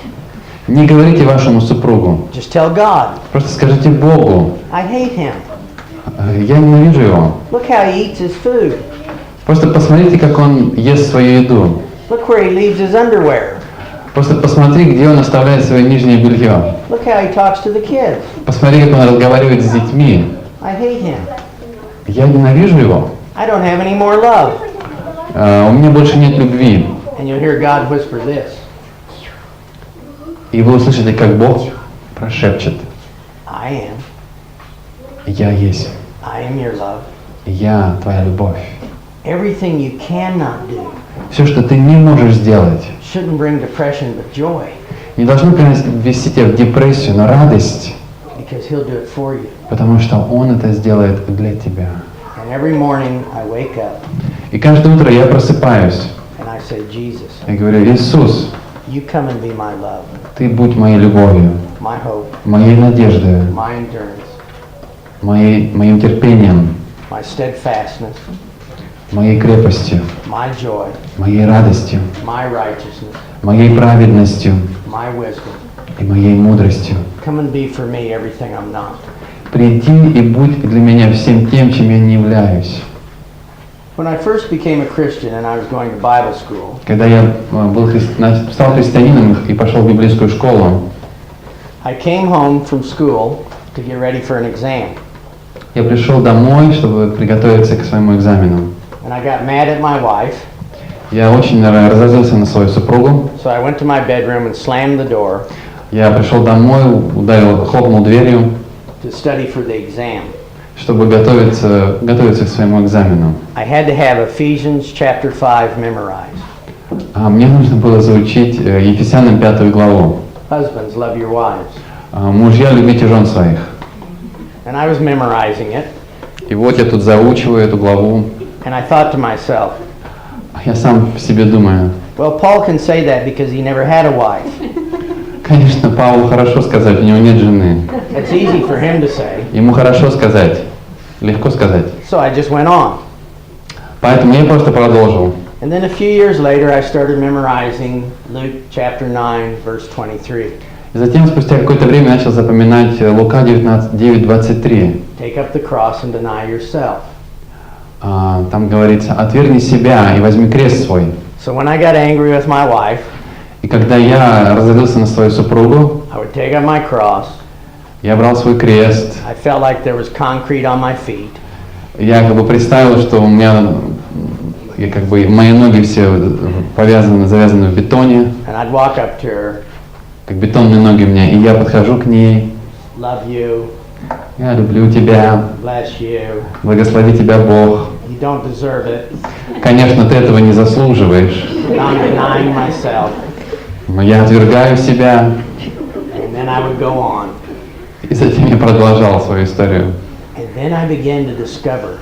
Не говорите вашему супругу, just tell God, просто скажите Богу: I hate him. я ненавижу его. Look how he eats his food. Просто посмотрите, как он ест свою еду. Look where he leaves his underwear. Просто посмотри, где он оставляет свое нижнее белье. Look how he talks to the kids. Посмотри, как он разговаривает с детьми. I hate him. Я ненавижу его. I don't have any more love. У меня больше нет любви. And you'll hear God whisper this. И вы услышите, как Бог прошепчет: I am. я есть. I am your love. Я твоя любовь. Everything you cannot do Все, что ты не можешь сделать, shouldn't bring depression but joy, не должно ввести тебя в депрессию, но радость, because he'll do it for you. потому что Он это сделает для тебя. And every morning I wake up И каждое утро я просыпаюсь and I say, Jesus, и говорю: Иисус, you come and be my love, Ты будь моей любовью, my hope, моей надеждой, my endurance, моим терпением, my steadfastness, моей крепостью, my joy, моей радостью, my righteousness, моей праведностью my wisdom. и моей мудростью. Come and be for me everything I'm not. Приди и будь для меня всем тем, чем я не являюсь. When I first became a Christian and I was going to Bible school, Когда я стал христианином и пошел в библейскую школу, I came home from school to get ready for an exam. я пришел домой, чтобы приготовиться к своему экзамену. And I got mad at my wife Я очень разозлился на свою супругу. So I went to my bedroom and slammed the door Я пришел домой, хлопнул дверью, to study for the exam. чтобы готовиться к своему экзамену. I had to have Ephesians chapter 5 memorized. Мне нужно было заучить Ефесянам 5 главу. Husbands, love your wives. Мужья, любите жен своих. And I was memorizing it, И вот я тут заучиваю эту главу. and I thought to myself, Я сам по себе думаю, well, Paul can say that because he never had a wife. конечно, Павлу хорошо сказать, у него нет жены. It's easy for him to say. Ему хорошо сказать, легко сказать. So I just went on. Поэтому я просто продолжил. And then a few years later, I started memorizing Luke chapter 9, verse 23. И затем, спустя какое-то время, начал запоминать Лука 9:23. Take up the cross and deny yourself. Там говорится, отвергни себя и возьми крест свой. So when I got angry with my wife, И когда я разозлился на свою супругу, I would take up my cross. я брал свой крест. I felt like there was concrete on my feet. Я как бы представил, что у меня, мои ноги все завязаны в бетоне, And I'd walk up to her, как бетонные ноги у меня, и я подхожу к ней. love you, Я люблю тебя, bless you. благослови тебя Бог. You don't deserve it. Конечно, ты этого не заслуживаешь, But I'm denying myself. но я отвергаю себя. And then I would go on. И затем я продолжал свою историю. And then I began to discover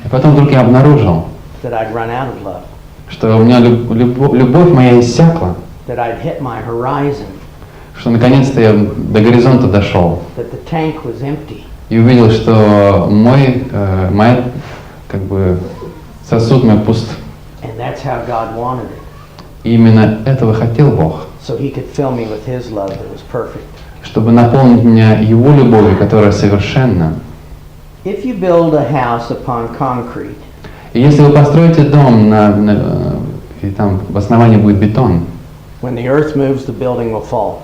И потом вдруг я обнаружил, that I'd run out of love, что у меня любовь моя иссякла, that I'd hit my horizon, что наконец-то я до горизонта дошел. that the tank was empty. И увидел, что мой сосуд мой пуст. And that's how God wanted it. И именно этого хотел Бог, So he could fill me with his love that was perfect. чтобы наполнить меня Его любовью, которая совершенна. If you build a house upon concrete, И если вы построите дом, и там в основании будет бетон, when the earth moves, the building will fall.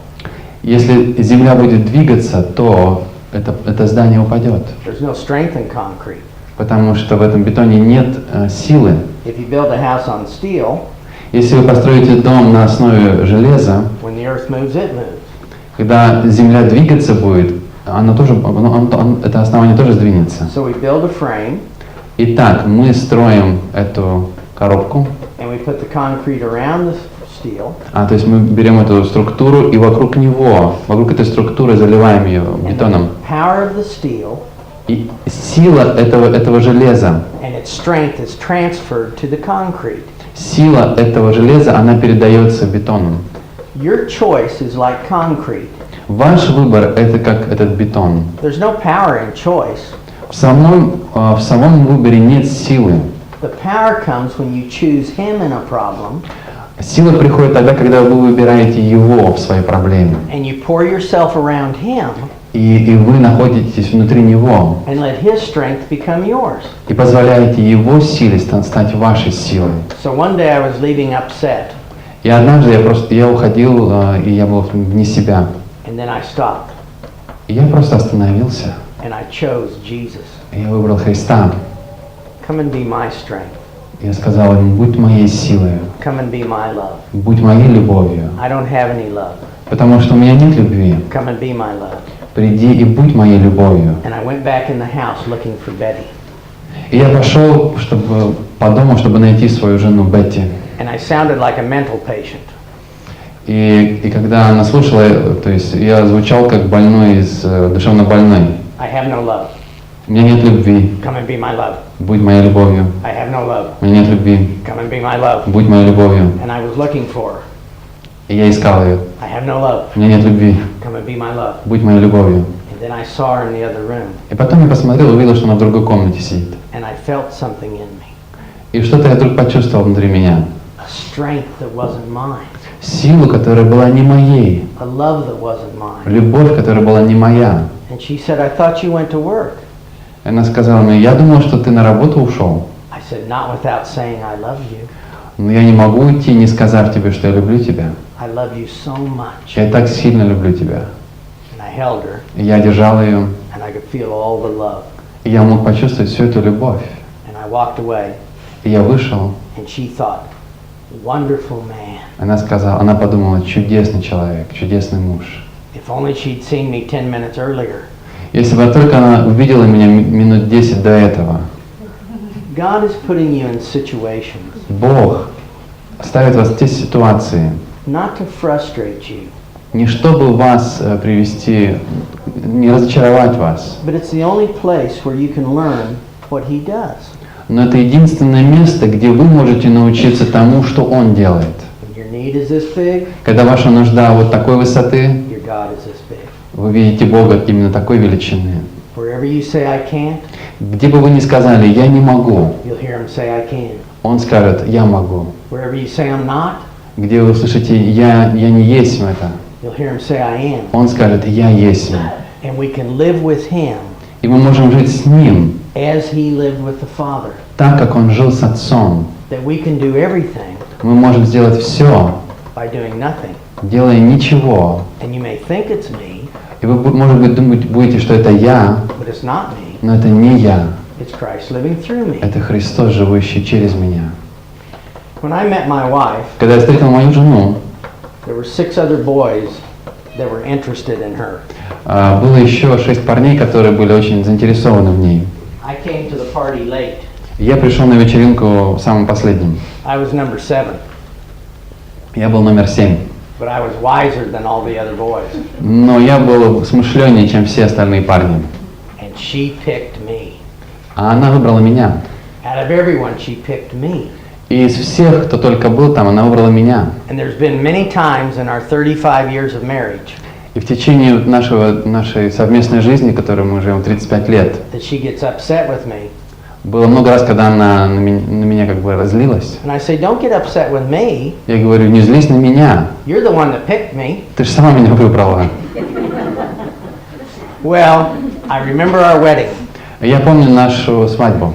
если земля будет двигаться, то это здание упадет, There's no strength in concrete. потому что в этом бетоне нет силы. If you build a house on steel, Если вы построите дом на основе железа, when the earth moves, it moves. когда земля двигаться будет, это основание тоже сдвинется. So we build a frame, Итак, мы строим эту коробку, and we put the concrete around the steel, то есть мы берем эту структуру и вокруг этой структуры заливаем ее and бетоном. the power of the steel И сила этого железа, and its strength is transferred to the concrete. сила этого железа, она передается бетону. Your choice is like concrete. Ваш выбор это как этот бетон. There's no power in choice. В самом выборе нет силы. The power comes when you choose him in a problem Сила приходит тогда, когда вы выбираете его в своей проблеме. and you pour yourself around him И вы находитесь внутри него. and let his strength become yours. И позволяете его силе стать вашей силой. So one day I was leaving upset, И однажды я уходил, и я был вне себя. and then I stopped И я просто остановился. and I chose Jesus. И я выбрал Христа. Come and be my strength. Я сказал ему, будь моей силой, Come and be my love. будь моей любовью. I don't have any love. Потому что у меня нет любви. Come and be my love. Приди и будь моей любовью. And I went back in the house looking for Betty. И я пошел по дому, чтобы найти свою жену Бетти. And I sounded like a mental patient. И когда она слушала, то есть я звучал как больной, душевно больной. I have no love. У меня нет любви. Come and be my love. Будь моей любовью. I have no love. У меня нет любви. Come and be my love. Будь моей любовью. And I was looking for her. И я искал ее. I have no love. У меня нет любви. Come and be my love. Будь моей любовью. And then I saw her in the other room. И потом я посмотрел, увидел, что она в другой комнате сидит. And I felt something in me. И что-то я вдруг почувствовал внутри меня. A strength that wasn't mine. Силу, которая была не моей. A love that wasn't mine. Любовь, которая была не моя. And she said, I thought you went to work. И она сказала мне, я думал, что ты на работу ушел. I said, not without saying I love you. Но я не могу уйти, не сказав тебе, что я люблю тебя. I love you so much. Я так сильно люблю тебя. And I held her, И я держал ее, and I could feel all the love. и я мог почувствовать всю эту любовь. And I walked away, И я вышел, and she thought, wonderful man. Она подумала, чудесный человек, чудесный муж. If only she'd seen me 10 minutes earlier. Если бы только она увидела меня минут 10 до этого. God is putting you in situations. Бог ставит вас в те ситуации, Not to frustrate you. не чтобы вас привести, не разочаровать вас, But it's the only place where you can learn what he does. но это единственное место, где вы можете научиться тому, что Он делает. When your need is this big, Когда ваша нужда вот такой высоты, your God is this big. вы видите Бога именно такой величины. Wherever you say I can't, Где бы вы ни сказали «я не могу», you'll hear him say I can. Он скажет «я могу». Wherever you say I'm not, Где вы услышите «я не есть это», you'll hear him say I am. Он скажет «я есть». And we can live with him И мы можем жить с Ним as he lived with the Father. так, как Он жил с Отцом. That we can do everything Мы можем сделать все, by doing nothing. делая ничего. And you may think it's me, И вы, может быть, думать будете, что это я, but it's not me. но это не я. It's Christ living through me. Это Христос, живущий через меня. When I met my wife, Когда я встретил мою жену, there were 6 other boys that were interested in her. было еще 6 парней, которые были очень заинтересованы в ней. I came to the party late. Я пришел на вечеринку самым последним. I was number 7, Я был номер 7. but I was wiser than all the other boys. Но я был смышленнее, чем все остальные парни. And she picked me. А она выбрала меня. Out of everyone, she picked me. И из всех, кто только был там, она выбрала меня. And there's been many times in our 35 years of marriage И в течение нашей совместной жизни, которой мы живем 35 лет, that she gets upset with me. было много раз, когда она на меня как бы разлилась. And I say, don't get upset with me. Я говорю, не злись на меня, You're the one that picked me. ты же сама меня выбрала. Well, I remember our wedding. Я помню нашу свадьбу.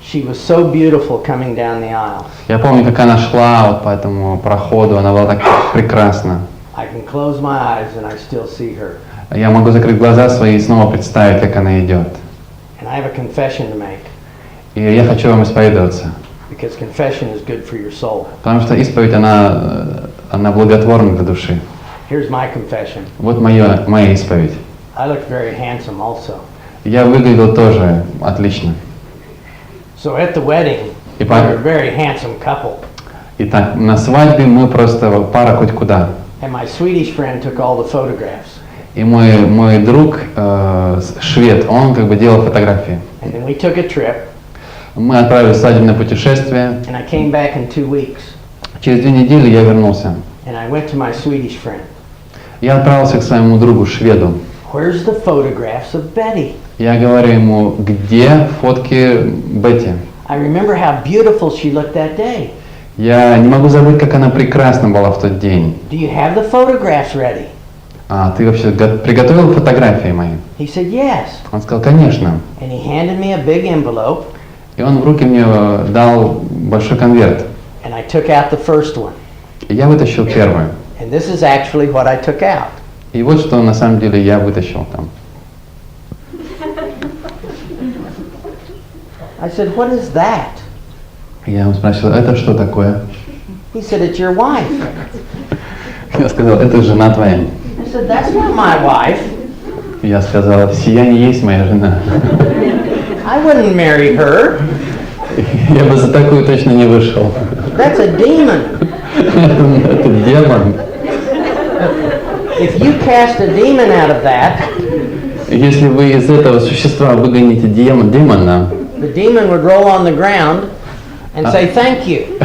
She was so beautiful coming down the aisle. Я помню, как она шла вот по этому проходу, она была так прекрасна. I can close my eyes and I still see her. Я могу закрыть глаза свои и снова представить, как она идет. And I have a confession to make, И я хочу вам исповедоваться, because confession is good for your soul. потому что исповедь, она благотворна для души. Here's my confession. Вот моя исповедь. I looked very handsome also. Я выглядел тоже отлично. So at the wedding, we If were a very handsome couple. Итак, на свадьбе мы просто пара хоть куда. And my Swedish friend took all the photographs. И мой друг, швед, он как бы делал фотографии. And then we took a trip, Мы отправились в свадебное путешествие. and I came back in 2 weeks. Через 2 недели я вернулся. And I went to my Swedish friend. Я отправился к своему другу, шведу. Where's the photographs of Betty? Я говорю ему, где фотки Бетти? I remember how beautiful she looked that day. Я не могу забыть, как она прекрасна была в тот день. Do you have the photographs ready? А ты вообще приготовил фотографии мои? He said, yes. Он сказал, конечно. And he handed me a big envelope, И он в руки мне дал большой конверт. and I took out the first one. И я вытащил первую. And this is actually what I took out. И вот что на самом деле я вытащил там. I said, what is that? Я ему спросил, это что такое? He said, it's your wife. Я сказал, это жена твоя. I said, that's not my wife. Я сказал, сия не есть моя жена. I wouldn't marry her. Я бы за такую точно не вышел. That's a demon. Это демон. If you cast a demon out of that, Если вы из этого существа выгоните демона, the demon would roll on the ground and say, thank you.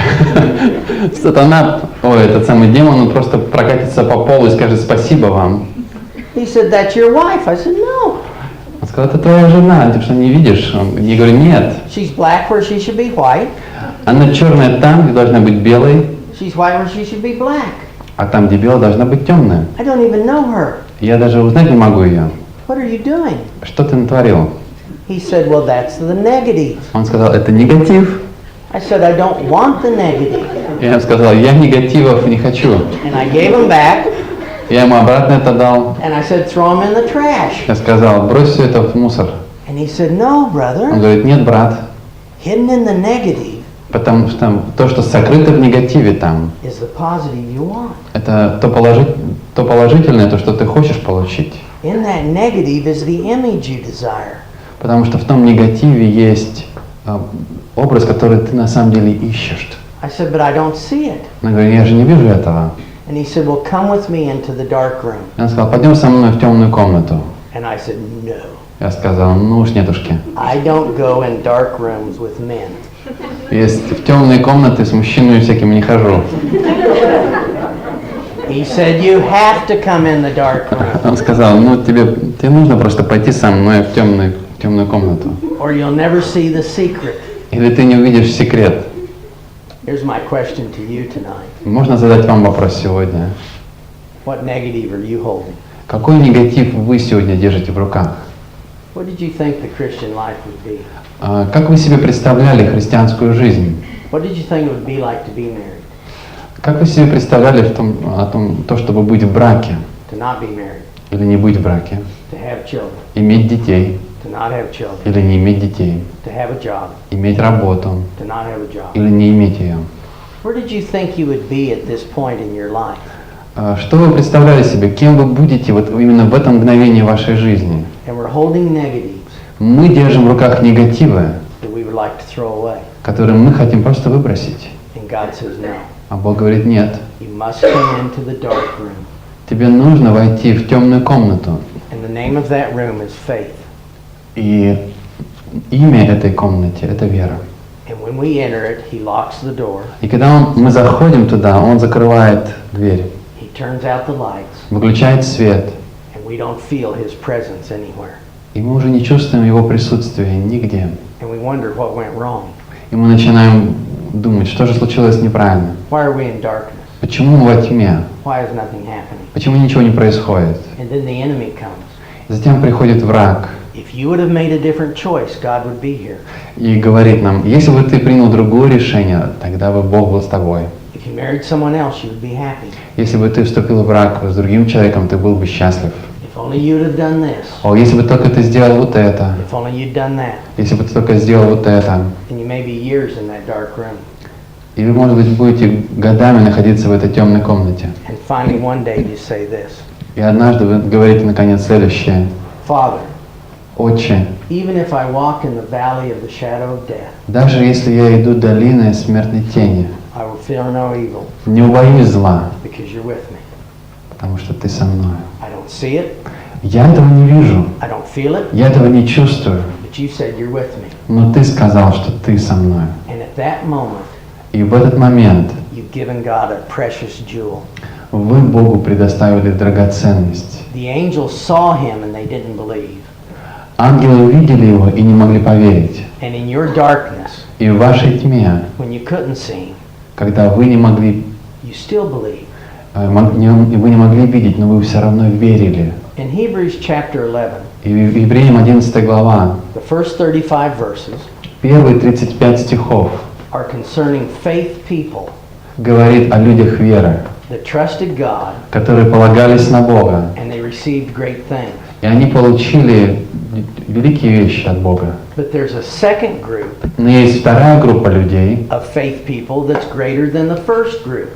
сатана, этот самый демон, он просто прокатится по полу и скажет спасибо вам. He said, that's your wife. I said, no. Он сказал, это твоя жена, ты что, не видишь? Я говорю, нет. She's black where she should be white. Она черная там, где должна быть белой, She's white where she should be black. а там, где белая, должна быть темная. I don't even know her. Я даже узнать не могу ее. What are you doing? Что ты натворил? He said, well, that's the negative. Он сказал, это негатив. I said, I don't want the negative. Я сказал, я негативов не хочу. And I gave him back, Я ему обратно это дал. and I said, throw him in the trash. Я сказал, брось все это в мусор. And he said, no, Он brother. говорит, нет, брат, Hidden in the negative Потому что то, что сокрыто в негативе там, is the positive you want. это то положительное, то, что ты хочешь получить. In that negative is the image you desire. Потому что в том негативе есть образ, который ты на самом деле ищешь. I said, but I don't see it. Я говорю, я же не вижу этого. And he said, well, come with me into the dark room. Он сказал, пойдем со мной в темную комнату. And I said, no. Я сказал, ну уж нетушки. I don't go in dark rooms with men. В темные комнаты с мужчинами всякими не хожу. He said, you have to come in the dark room. Он сказал, ну тебе нужно просто пойти со мной в темную комнату. Or you'll never see the secret. Или ты не увидишь секрет. Here's my question to you tonight. Можно задать вам вопрос сегодня. What negative are you holding? Какой негатив вы сегодня держите в руках? What did you think the Christian life would be? Как вы себе представляли христианскую жизнь? What did you think it would be like to be married? Как вы себе представляли то, чтобы быть в браке? To not be married? Или не быть в браке? To have children? Иметь детей? To not have children? Или не иметь детей? To have a job? Иметь работу? To not have a job? Или не иметь ее? Where did you think you would be at this point in your life? Что вы представляли себе? Кем вы будете вот именно в этом мгновении вашей жизни? And we're holding negatives Мы держим в руках негативы, that we would like to throw away. которые мы хотим просто выбросить. And God says no. А Бог говорит, нет, You must come into the dark room. тебе нужно войти в темную комнату. And the name of that room is faith. И имя этой комнате – это вера. And when we enter it, He locks the door. И когда мы заходим туда, Он закрывает дверь, He turns out the lights. выключает свет, And we don't feel His presence anywhere. и мы уже не чувствуем Его присутствия нигде. And we wonder what went wrong. И мы начинаем думать, что же случилось неправильно. Why are we in darkness? Почему мы во тьме? Why is nothing happening? Почему ничего не происходит? And then the enemy comes. Затем приходит враг If you would have made a different choice, God would be here. и говорит нам, если бы ты принял другое решение, тогда бы Бог был с тобой. If you married someone else, you would be happy. Если бы ты вступил в брак с другим человеком, ты был бы счастлив. If only you'd have done this. О, если бы только ты сделал вот это, If only you'd done that. если бы ты только сделал вот это, And you may be years in that dark room. и вы, может быть, будете годами находиться в этой темной комнате. And finally one day you say this. И однажды вы говорите, наконец, следующее. Father, Отче, even if I walk in the valley of the shadow of death, даже если я иду долиной смертной тени, I will fear no evil не убоюсь зла, because you're with me. потому что ты со мной. I don't see it. Я этого не вижу, I don't feel it. я этого не чувствую, But you said you're with me. но ты сказал, что ты со мной. And at that moment, И в этот момент you've given God a precious jewel. вы Богу предоставили драгоценность. The angels saw him and they didn't believe. Ангелы увидели его и не могли поверить. And in your darkness, И в вашей тьме, when you couldn't see, когда вы не могли, you still believed. вы не могли видеть, но вы все равно верили. In Hebrews chapter 11, И в Евреям 11 глава, the first 35 verses первые 35 стихов are concerning faith people говорит о людях веры, that trusted God которые полагались на Бога. and they received great things. И они получили великие вещи от Бога. But there's a second group Но есть вторая группа людей, of faith people that's greater than the first group.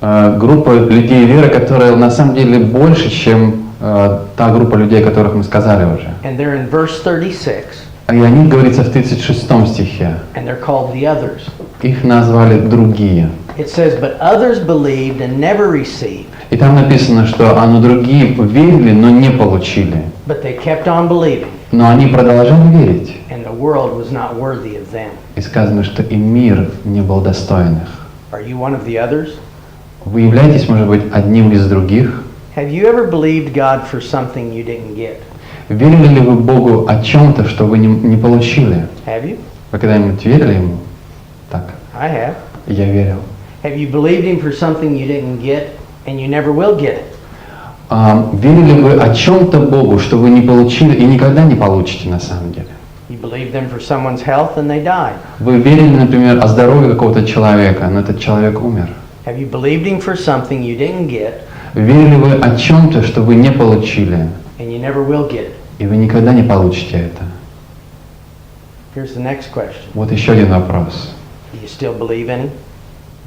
группа людей веры, которая на самом деле больше, чем та группа людей, о которых мы сказали уже. And they're in verse 36, И о них говорится в 36 стихе. and they're called the others. Их назвали другие. It says, but others believed and never received, И там написано, что другие верили, но не получили. but they kept on believing, Но они продолжали верить. and the world was not worthy of them. И сказано, что и мир не был достоин их. Are you one of the others? Вы являетесь, может быть, одним из других? Have you ever believed God for something you didn't get? Верили ли вы Богу о чем-то, что вы не получили? Have you? Вы когда-нибудь верили Ему? Так, I have. я верил. Have you believed Him for something you didn't get and you never will get it? Верили ли вы о чем-то Богу, что вы не получили и никогда не получите на самом деле? You believed Him for someone's health and they died. Вы верили, например, о здоровье какого-то человека, но этот человек умер. Have you believed Him for something you didn't get Верили вы о чем-то, что вы не получили, and you never will get it? и вы никогда не получите это? Here's the next question. Вот еще один вопрос. Do you still believe in Him,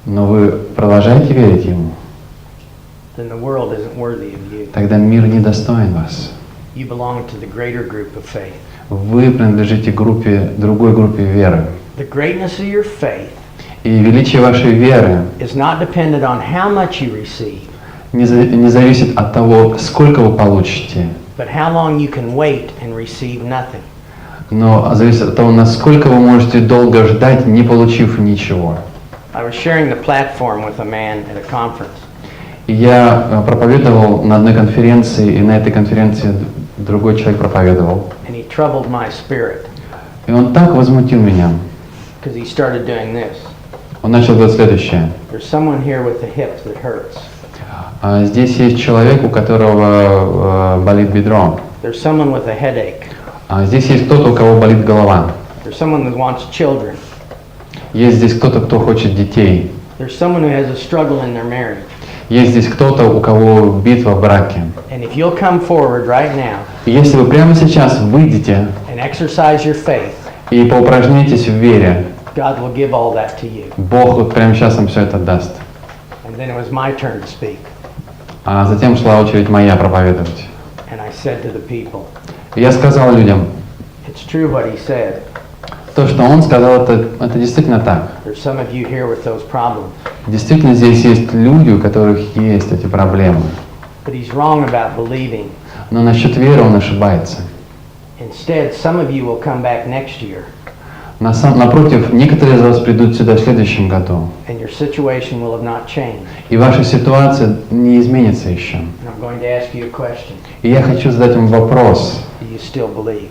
но вы продолжаете верить Ему, then the world isn't worthy of you. тогда мир не достоин вас. You belong to the greater group of faith. Вы принадлежите другой группе веры. The greatness of your faith И величие вашей веры is not dependent on how much you receive, не зависит от того, сколько вы получите, but how long you can wait and receive nothing. но зависит от того, насколько вы можете долго ждать, не получив ничего. I was sharing the platform with a man at a conference. И я проповедовал на одной конференции, и на этой конференции другой человек проповедовал. And he troubled my spirit И он так возмутил меня. because he started doing this. Он начал делать следующее. There's someone here with a hip that hurts. Здесь есть человек, у которого болит бедро. There's someone with a headache. Здесь есть кто-то, у кого болит голова. There's someone that wants children. Есть здесь кто-то, кто хочет детей. There's someone who has a struggle in their marriage. Есть здесь кто-то, у кого битва в браке. And if you'll come forward right now И если вы прямо сейчас выйдете and exercise your faith, и поупражняетесь в вере, God will give all that to you. Бог вот прямо сейчас вам все это даст. And then it was my turn to speak. А затем шла очередь моя проповедовать. And I said to the people, И я сказал людям, it's true what he said. то, что он сказал, это действительно так. There's some of you here with those problems. Действительно, здесь есть люди, у которых есть эти проблемы. But he's wrong about believing. Но насчет веры он ошибается. Instead, some of you will come back next year Напротив, некоторые из вас придут сюда в следующем году, and your situation will have not changed. и ваша ситуация не изменится еще. And I'm going to ask you a question. И я хочу задать вам вопрос. Do you still believe?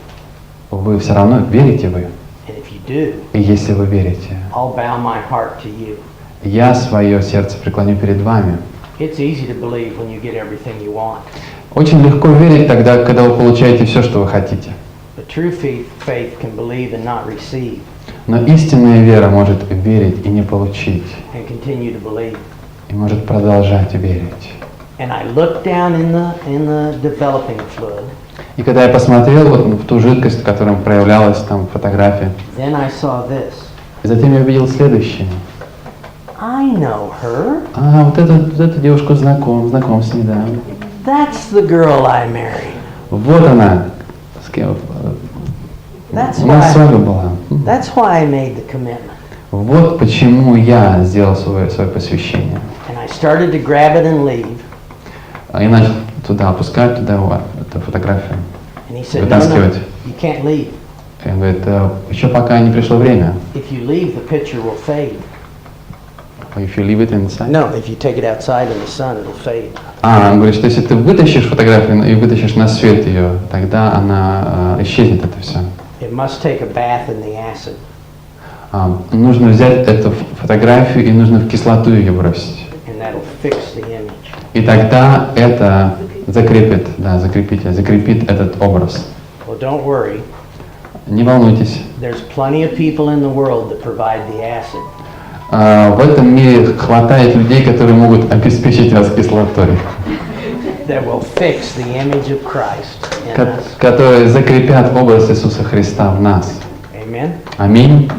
Вы все равно верите вы? And if you do, И если вы верите, I'll bow my heart to you. я свое сердце преклоню перед вами. It's easy to believe when you get everything you want. Очень легко верить тогда, когда вы получаете все, что вы хотите. But true faith can believe and not receive, Но истинная вера может верить и не получить, and continue to believe. и может продолжать верить. And I looked down in the developing fluid. И когда я посмотрел вот в ту жидкость, которая проявлялась там в фотографии, Then I saw this. и затем я увидел следующее. I know her. Вот эту девушку знаком с ней, да. That's the girl I married. Вот она, с кем That's у нас с вами why, была. that's why I made the commitment. Вот почему я сделал свое посвящение. And I started to grab it and leave. И начал туда опускать, эту фотографию, And he said, no, вытаскивать. you can't leave. И он говорит, еще пока не пришло время. If you leave, the picture will fade. If you leave it inside. No, if you take it outside in the sun, it'll fade. Он говорит, что если ты вытащишь фотографию и вытащишь на свет ее, тогда она исчезнет, это все. It must take a bath in the acid. Нужно взять эту фотографию и нужно в кислоту ее бросить. And that'll fix the image. И тогда это закрепит этот образ. Well, don't worry. Не волнуйтесь. There's plenty of people in the world that provide the acid. В этом мире хватает людей, которые могут обеспечить вас кислотой, That will fix the image of Christ in us. которые закрепят образ Иисуса Христа в нас. Amen. Аминь.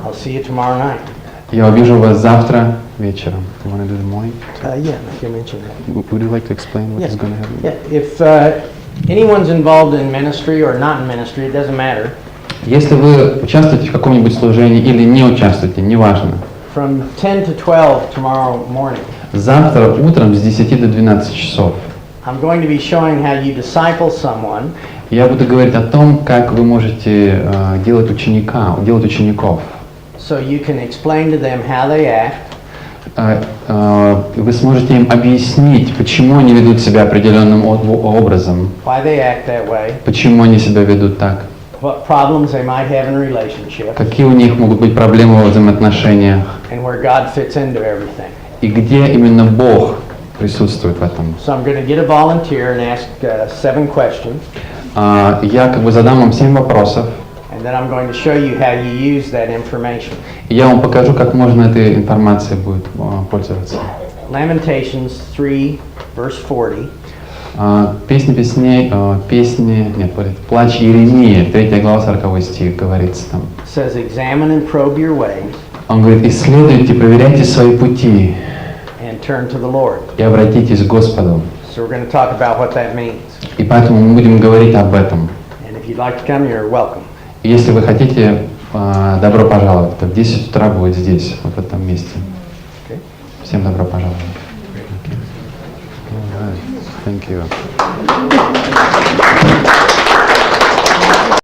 I'll see you tomorrow night. Я увижу вас завтра вечером. You want to do the morning? Yeah, I can mention that. Would you like to explain what Yeah. is going to happen? Yeah, if anyone's involved in ministry or not in ministry, it doesn't matter. Если вы участвуете в каком-нибудь служении или не участвуете, неважно. From 10 to 12 tomorrow morning, Завтра утром с 10 до 12 часов I'm going to be showing how you disciple someone я буду говорить о том, как вы можете делать учеников. so you can explain to them how they act, Вы сможете им объяснить, почему они ведут себя определенным образом, why they act that way, почему они себя ведут так, what problems they might have in a relationship, какие у них могут быть проблемы во взаимоотношениях, and where God fits into everything. и где именно Бог присутствует в этом. So I'm going to get a volunteer and ask 7 questions, Я задам вам 7 вопросов, and then I'm going to show you how you use that information. и я вам покажу, как можно этой информацией будет пользоваться. Lamentations 3, verse 40. Плач Иеремии, 3 глава, 40 стих, говорится там. Says, examine and probe your ways, Он говорит, исследуйте, проверяйте свои пути and turn to the Lord. и обратитесь к Господу. So we're going to talk about what that means. И поэтому мы будем говорить об этом. And if you'd like to come, you're welcome. И если вы хотите, добро пожаловать, то в 10 утра будет здесь, вот в этом месте. Okay. Всем добро пожаловать. Thank you.